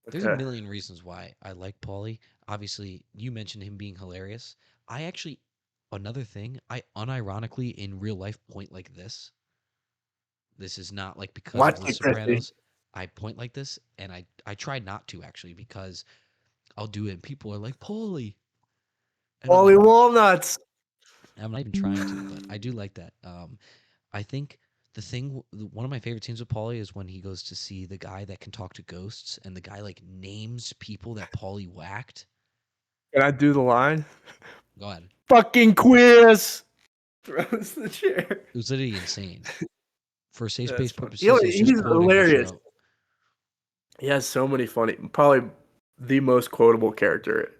there's a Okay. million reasons why I like Paulie. Obviously, you mentioned him being hilarious. I actually another thing, I unironically in real life point like this. This is not like because of What The you Chrissy? Sopranos. I point like this, and I try not to actually because I'll do it, and people are like Paulie, and Wally Walnuts. I'm not even trying to, but I do like that. I think one of my favorite scenes with Paulie is when he goes to see the guy that can talk to ghosts, and the guy like names people that Paulie whacked. Can I do the line? Go ahead. Fucking quiz. Throws the chair. It was literally insane. For safe That's space funny. purposes, he's He's just quoting the hilarious. show. He has so many funny, probably the most quotable character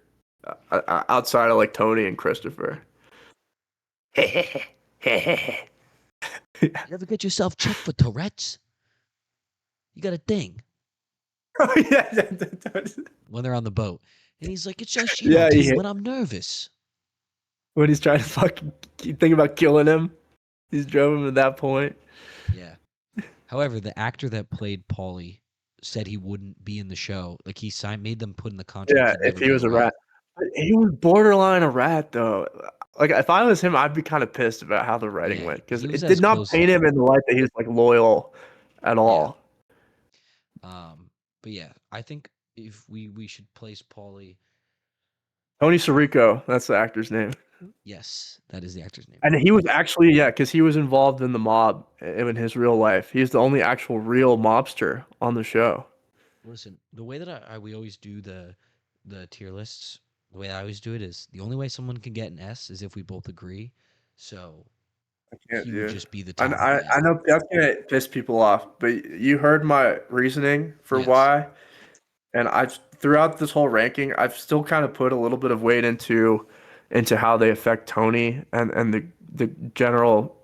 outside of like Tony and Christopher. You ever get yourself checked for Tourette's? You got a thing Oh yeah, when they're on the boat. And he's like, it's just, yeah. dude, when I'm nervous. When he's trying to fucking think about killing him, he's drove him to that point. Yeah. However, the actor that played Paulie said he wouldn't be in the show. Like he signed, made them put in the contract Yeah, he'd if never he be a was a rat. rat. But he was borderline a rat though. Like if I was him, I'd be kind of pissed about how the writing Yeah, went because he was it as did not close. paint him in the light that he was like loyal at Yeah. all. But yeah, I think if we should place Paulie. Tony Sirico, that's the actor's name. Yes, that is the actor's name. And he was actually, yeah, because he was involved in the mob in his real life. He's the only actual real mobster on the show. Listen, the way that we always do the tier lists, the way I always do it is the only way someone can get an S is if we both agree. So I can't, he would dude. just be the I, top of I that. know that's gonna piss people off, but you heard my reasoning for Yes. why, and I've throughout this whole ranking, I've still kind of put a little bit of weight into how they affect Tony and the general,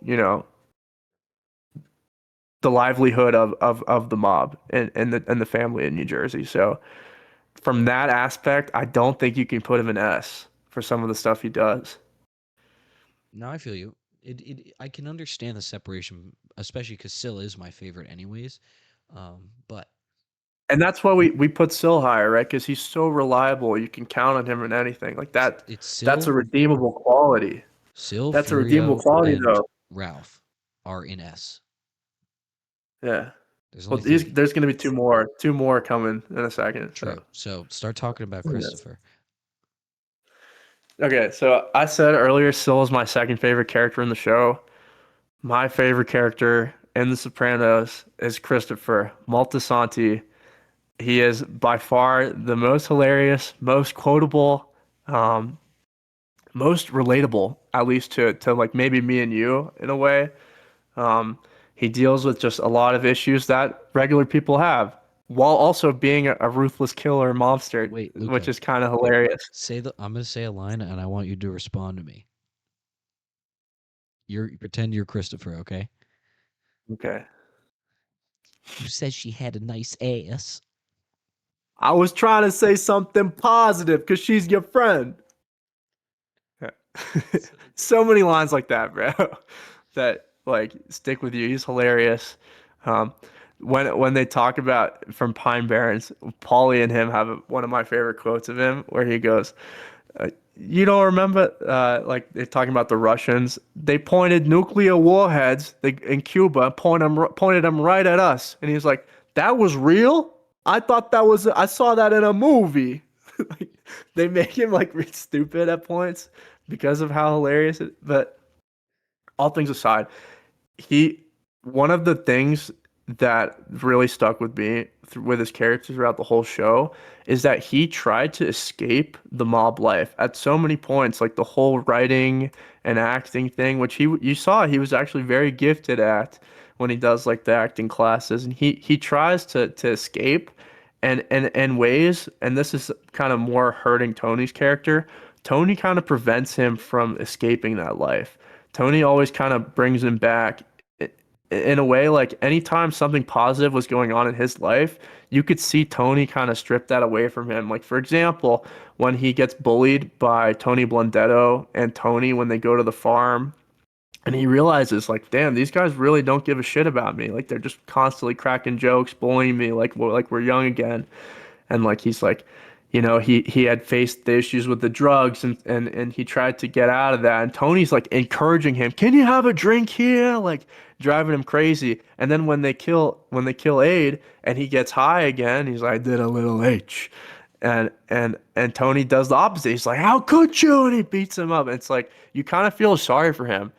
the livelihood of the mob and the family in New Jersey. So from that aspect, I don't think you can put him in S for some of the stuff he does. Now I feel you. I can understand the separation, especially because Syl is my favorite, anyways. But And that's why we put Sil higher, right? Because he's so reliable. You can count on him in anything. Like that, it's that's a Syl, redeemable quality. That's a redeemable Furio, quality and though. Ralph are in S. Yeah. There's Well, only three. there's gonna be two more coming in a second. So True. So start talking about yes. Christopher. Okay, so I said earlier, Sil is my second favorite character in the show. My favorite character in The Sopranos is Christopher Moltisanti. He is by far the most hilarious, most quotable, um, most relatable, at least to like maybe me and you in a way. Um, he deals with just a lot of issues that regular people have, while also being a ruthless killer mobster, Wait, which Luca, is kind of hilarious. I'm gonna say a line, and I want you to respond to me. Pretend you're Christopher, okay? Okay. You said she had a nice ass. I was trying to say something positive because she's your friend. Yeah. So good. So many lines like that, bro, that like stick with you. He's hilarious. Um, when they talk about from Pine Barrens, Paulie and him have one of my favorite quotes of him where he goes, "You don't remember? Like they're talking about the Russians. They pointed nuclear warheads in Cuba, pointed them right at us." And he's like, "That was real? I thought that was. I saw that in a movie." Like, they make him like stupid at points because of how hilarious it. But all things aside, he one of the things that really stuck with me with his character throughout the whole show is that he tried to escape the mob life at so many points, like the whole writing and acting thing, which you saw he was actually very gifted at when he does like the acting classes, and he tries to escape and in ways, and this is kind of more hurting Tony's character. Tony kind of prevents him from escaping that life. Tony always kind of brings him back in a way, like anytime something positive was going on in his life, you could see Tony kind of strip that away from him. Like, for example, when he gets bullied by Tony Blundetto and Tony when they go to the farm, and he realizes, like, damn, these guys really don't give a shit about me. Like, they're just constantly cracking jokes, bullying me, like we're young again. And like he's like, he had faced the issues with the drugs and he tried to get out of that. And Tony's like encouraging him, can you have a drink here? Like driving him crazy. And then when they kill Aid and he gets high again, he's like, I did a little H. And Tony does the opposite. He's like, how could you? And he beats him up. It's like you kind of feel sorry for him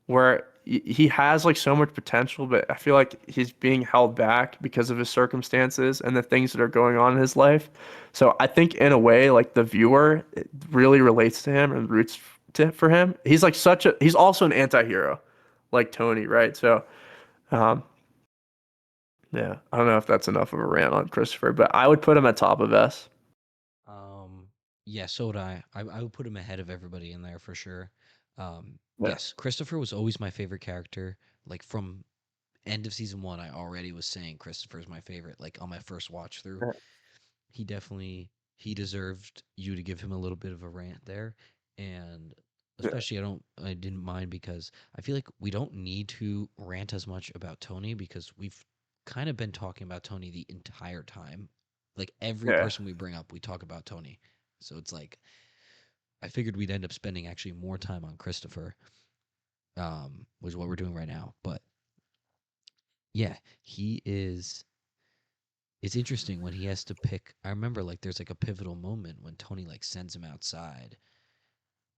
where he has like so much potential, but I feel like he's being held back because of his circumstances and the things that are going on in his life. So I think in a way, like the viewer it really relates to him and roots for him. He's like he's also an anti-hero, like Tony, right? So um, Yeah, I don't know if that's enough of a rant on Christopher, but I would put him at top of S. Um, yeah, so would I. I would put him ahead of everybody in there for sure. Yeah, Yes, Christopher was always my favorite character. Like from end of season one, I already was saying Christopher's my favorite. Like on my first watch through, yeah, he definitely he deserved you to give him a little bit of a rant there, and yeah. especially I didn't mind because I feel like we don't need to rant as much about Tony because we've kind of been talking about Tony the entire time. Like every Yeah. person we bring up, we talk about Tony. So it's like I figured we'd end up spending actually more time on Christopher, which is what we're doing right now. But yeah, he is. It's interesting when he has to pick. I remember like there's like a pivotal moment when Tony like sends him outside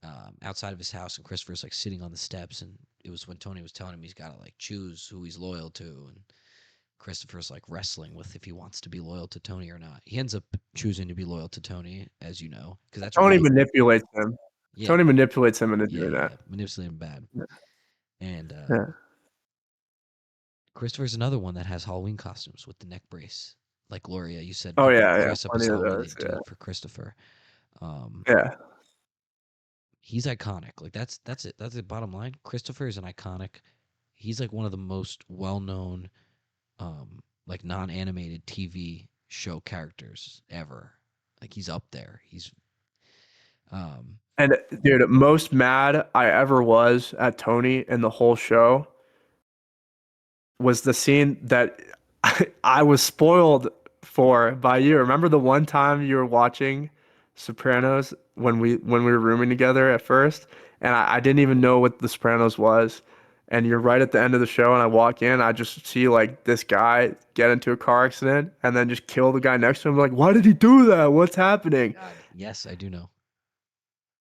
of his house, and Christopher's like sitting on the steps, and it was when Tony was telling him he's got to like choose who he's loyal to, and Christopher's like wrestling with if he wants to be loyal to Tony or not. He ends up choosing to be loyal to Tony, as you know, because that's Tony really manipulates him. yeah, Tony manipulates him into yeah, doing yeah, that. yeah. Manipulating bad, Yeah. and Yeah. Christopher's another one that has Halloween costumes with the neck brace. Like Gloria, you said Oh people yeah, yeah. dress up as Plenty of Halloween. They those. do Yeah. it for Christopher. Um, Yeah. he's iconic. Like that's it. That's the bottom line. Christopher is an iconic. He's like one of the most well-known, like non-animated TV show characters ever. Like he's up there. Um, And dude, most mad I ever was at Tony in the whole show was the scene that I was spoiled for by you. Remember the one time you were watching Sopranos when we were rooming together at first, and I didn't even know what the Sopranos was. And you're right at the end of the show, and I walk in, I just see like this guy get into a car accident and then just kill the guy next to him. Like, why did he do that? What's happening? God, yes, I do know.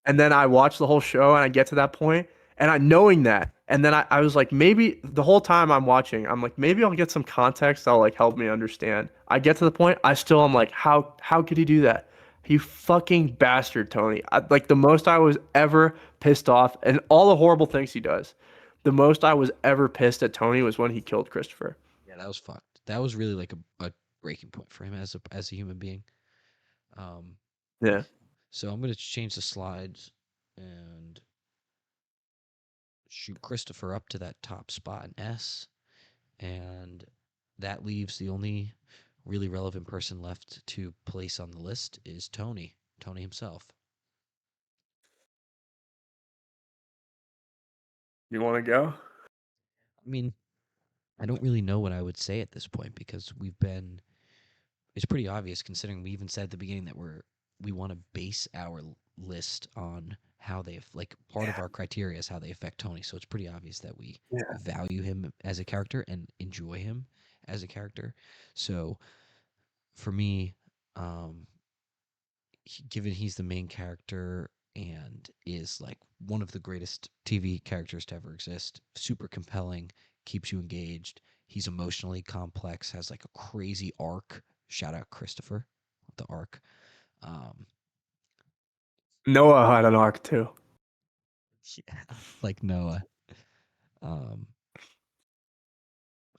And then I watch the whole show and I get to that point and I knowing that. And then I was like, maybe the whole time I'm watching, I'm like, maybe I'll get some context that'll like help me understand. I get to the point, I still am like, how could he do that? You fucking bastard, Tony. Like the most I was ever pissed off and all the horrible things he does. The most I was ever pissed at Tony was when he killed Christopher. Yeah, that was fucked. That was really like a breaking point for him as a human being. Um, Yeah. so I'm gonna change the slides and shoot Christopher up to that top spot in S, and that leaves the only really relevant person left to place on the list is Tony. Tony himself. You want to go? I mean, I don't really know what I would say at this point because it's pretty obvious considering we even said at the beginning that we want to base our list on how they like part of Yeah. our criteria is how they affect Tony. So it's pretty obvious that we Yeah. value him as a character and enjoy him as a character. So for me, um, given he's the main character and is like one of the greatest TV characters to ever exist, super compelling, keeps you engaged. He's emotionally complex, has like a crazy arc. Shout out Christopher, the arc. Um, Noah had an arc too. yeah, like Noah. Um,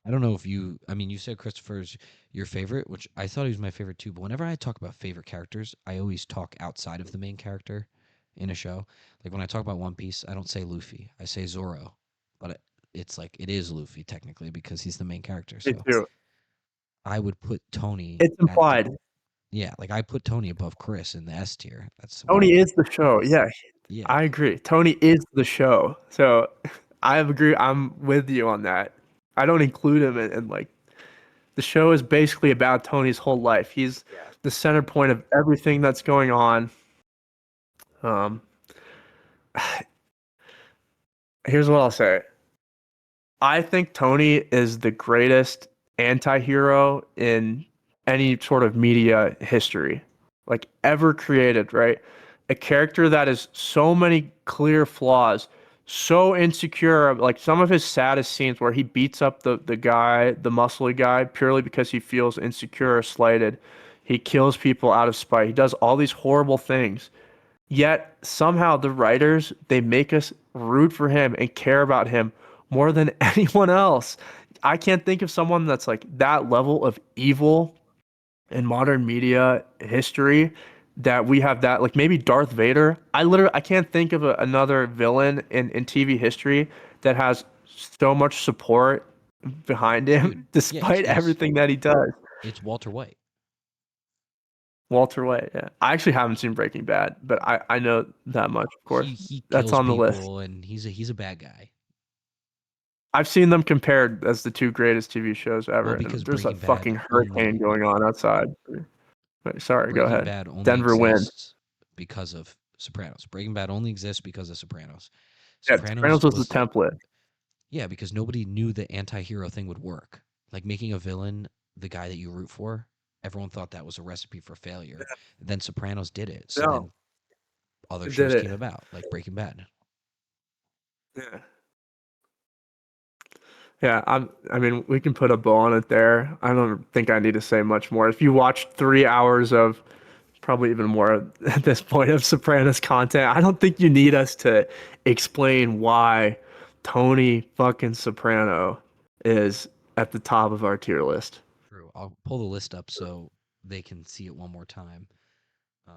I don't know if I mean, you said Christopher's your favorite, which I thought he was my favorite too. But whenever I talk about favorite characters, I always talk outside of the main character in a show. Like when I talk about One Piece, I don't say Luffy, I say Zoro. But it's like it is Luffy technically because he's the main character. Me So too. I would put Tony It's at the implied. yeah, like I put Tony above Chris in the S tier. That's what Tony is the show. Yeah, yeah. I agree. Tony is the show. So I agree. I'm with you on that. I don't include him in like the show is basically about Tony's whole life. He's Yeah. the center point of everything that's going on. Um, here's what I'll say. I think Tony is the greatest anti-hero in any sort of media history, like ever created, right? A character that has so many clear flaws, so insecure, like some of his saddest scenes where he beats up the guy, the muscly guy, purely because he feels insecure or slighted. He kills people out of spite. He does all these horrible things. Yet somehow the writers they make us root for him and care about him more than anyone else. I can't think of someone that's like that level of evil in modern media history that we have that like maybe Darth Vader. I can't think of another villain in TV history that has so much support behind Dude, him yeah, despite everything that he does. it's Walter White. Walter White, yeah. I actually haven't seen Breaking Bad, but I know that much, of course. He That's kills on the list. people and he's a bad guy. I've seen them compared as the two greatest TV shows Well, ever, and because there's a Breaking Bad fucking hurricane only going on outside. Wait, sorry, go Breaking ahead. Bad only Denver wins. exists because of Sopranos. Breaking Bad only exists because of Sopranos. Yeah, Sopranos Sopranos was the was template. yeah, because nobody knew the anti-hero thing would work. Like making a villain the guy that you root for, everyone thought that was a recipe for failure. Then Sopranos did it. So No, then other it did shows came it. about, like Breaking Bad. Yeah. Yeah, I mean, we can put a bow on it there. I don't think I need to say much more. If you watch 3 hours of probably even more at this point of Sopranos content, I don't think you need us to explain why Tony fucking Soprano is at the top of our tier list. True. I'll pull the list up so they can see it one more time. Um,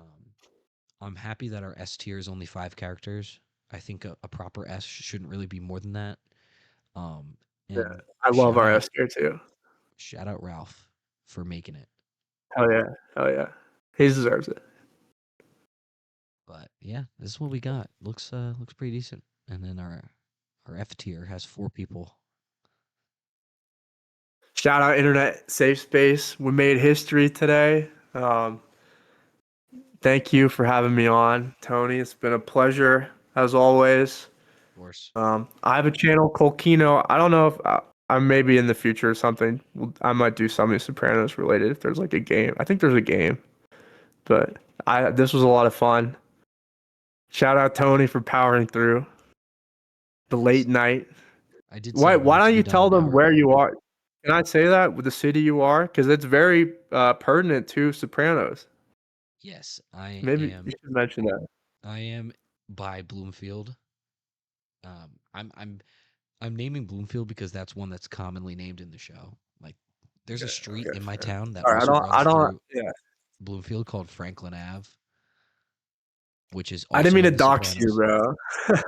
I'm happy that our S tier is only 5 characters. I think a proper S shouldn't really be more than that. Um, Yeah, and I love our S tier too. shout out Ralph for making it. Hell yeah, hell yeah, he deserves it. But yeah, this is what we got. Looks pretty decent. And then our F tier has 4 people. Shout out Internet Safe Space. We made history today. Thank you for having me on, Tony. It's been a pleasure as always. Of course. I have a channel, Culkino. I don't know if I maybe in the future or something. I might do something Sopranos related if there's like a game. I think there's a game, but I this was a lot of fun. Shout out Tony for powering through the late Yes. night. I did say I Why wanted to don't be you done tell an them hour where ago. you are? Can I say that with the city you are? Because it's very pertinent to Sopranos. Yes, Maybe you should mention that. I am by Bloomfield. I'm naming Bloomfield because that's one that's commonly named in the show. Like there's a Okay, street okay, in my fair. town that Sorry, also I runs don't. through Yeah, Bloomfield called Franklin Ave, which is I didn't also mean to in The dox you, Sopranos. bro.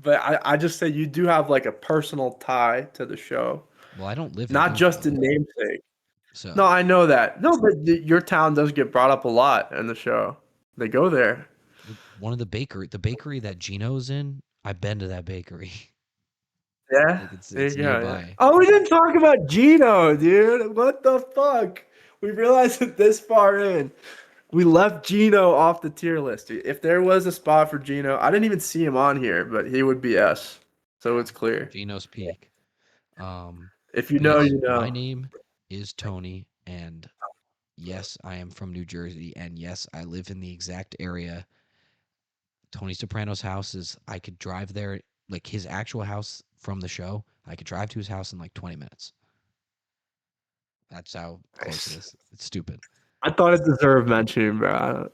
But I just say you do have like a personal tie to the show, Well, I don't live in not just in Bloomfield, namesake. No, so I know that. No, but your town does get brought up a lot in the show. They go there. one of the bakery that Gino's in, I've been to that bakery. Yeah, Like it's yeah. nearby. Oh, we didn't talk about Gino, dude. What the fuck? We realized it this far in. We left Gino off the tier list. If there was a spot for Gino, I didn't even see him on here, but he would be S. So Yeah, it's clear. Gino's Peak. If you But know, yes, you my know. name is Tony, and yes, I am from New Jersey, and yes, I live in the exact area. Tony Soprano's house is, I could drive there, like his actual house from the show. I could drive to his house in like 20 minutes. That's how close it Nice. is. It's stupid. I thought it deserved mention, bro.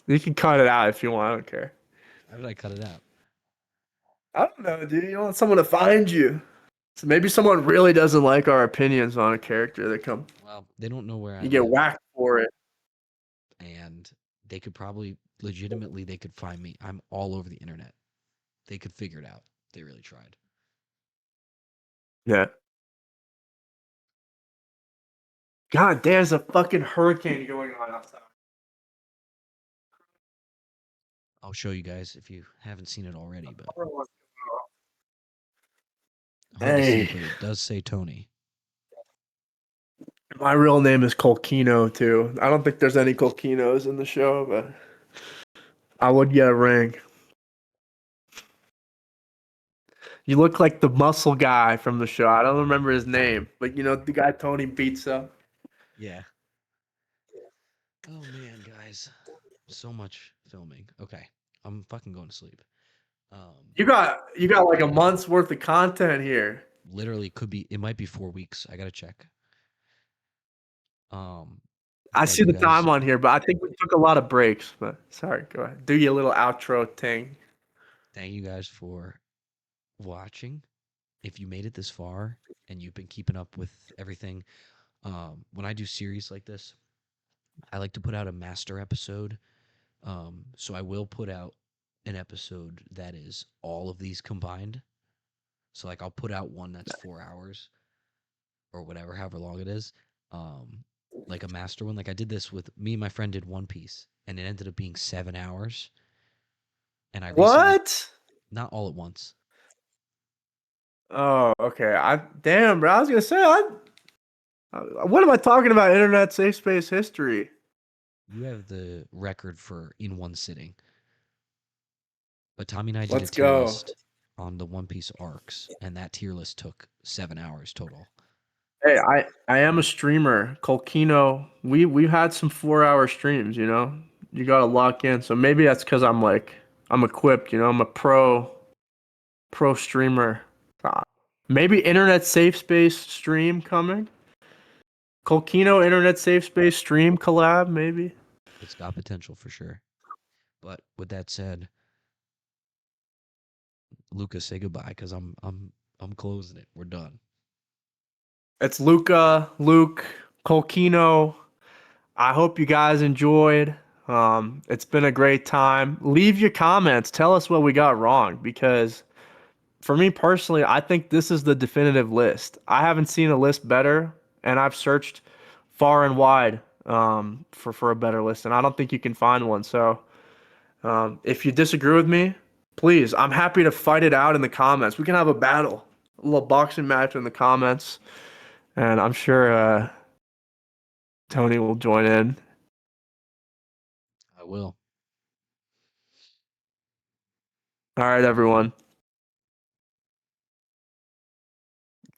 You can cut it out if you want. I don't care. How did I cut it out? I don't know, dude. You want someone to find you. So maybe someone really doesn't like our opinions on a character. They come, Well, they don't know where I you get live, whacked for it. and they could probably legitimately they could find me. I'm all over the internet. They could figure it out. They really tried. Yeah. God, there's a fucking hurricane going on outside. I'll show you guys if you haven't seen it already, but hard to see, Hey, but it does say Tony. my real name is Colkino too. I don't think there's any Colkinos in the show, but I would get a ring. You look like the muscle guy from the show. I don't remember his name, but you know the guy Tony beats up. Yeah. Oh man, guys. So much filming. Okay. I'm fucking going to sleep. Um You got like a month's worth of content here. literally could be it might be 4 weeks. I got to check. Um I yeah, see you the guys, time on here, but I think we took a lot of breaks. But sorry, go ahead. Do your little outro thing. thank you guys for watching. if you made it this far and you've been keeping up with everything, when I do series like this, I like to put out a master episode. So I will put out an episode that is all of these combined. So like I'll put out one that's 4 hours or whatever, however long it is. Um, like a master one. Like I did this with me and my friend did One Piece, and it ended up being 7 hours. And I recently, What? not all at once. Oh, okay. I damn, bro. I was gonna say, what am I talking about? Internet safe space history. You have the record for in one sitting. But Tommy and I did a Let's tier go. list on the One Piece arcs, and that tier list took 7 hours total. Hey, I am a streamer. Culkino. We've had some 4 hour streams. You know, you gotta lock in. So maybe that's because I'm equipped. You know, I'm a pro streamer. Ah, maybe internet safe space stream coming. Culkino internet safe space stream collab maybe. It's got potential for sure. But with that said, Lucas, say goodbye because I'm closing it. We're done. It's Luca, Luke, Culkino. I hope you guys enjoyed. It's been a great time. Leave your comments. Tell us what we got wrong because for me personally, I think this is the definitive list. I haven't seen a list better, and I've searched far and wide for a better list, and I don't think you can find one. So if you disagree with me, please, I'm happy to fight it out in the comments. We can have a battle, a little boxing match in the comments, and I'm sure Tony will join in. I will. All right, everyone.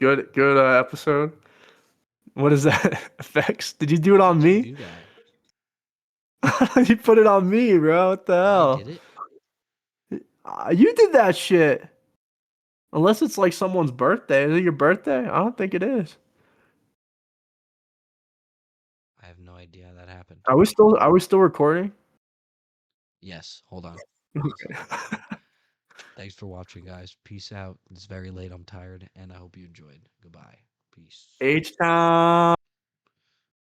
Good episode. What is that? Effects? Did you do it on How'd you me? do that? You put it on me, bro. What the I hell? did it. You did that shit. Unless it's like someone's birthday. Is it your birthday? I don't think it is. I have no idea how that happened. Are we still recording? Yes. Hold on. 1 second. Thanks for watching, guys. Peace out. It's very late. I'm tired, and I hope you enjoyed. Goodbye. Peace. H Town.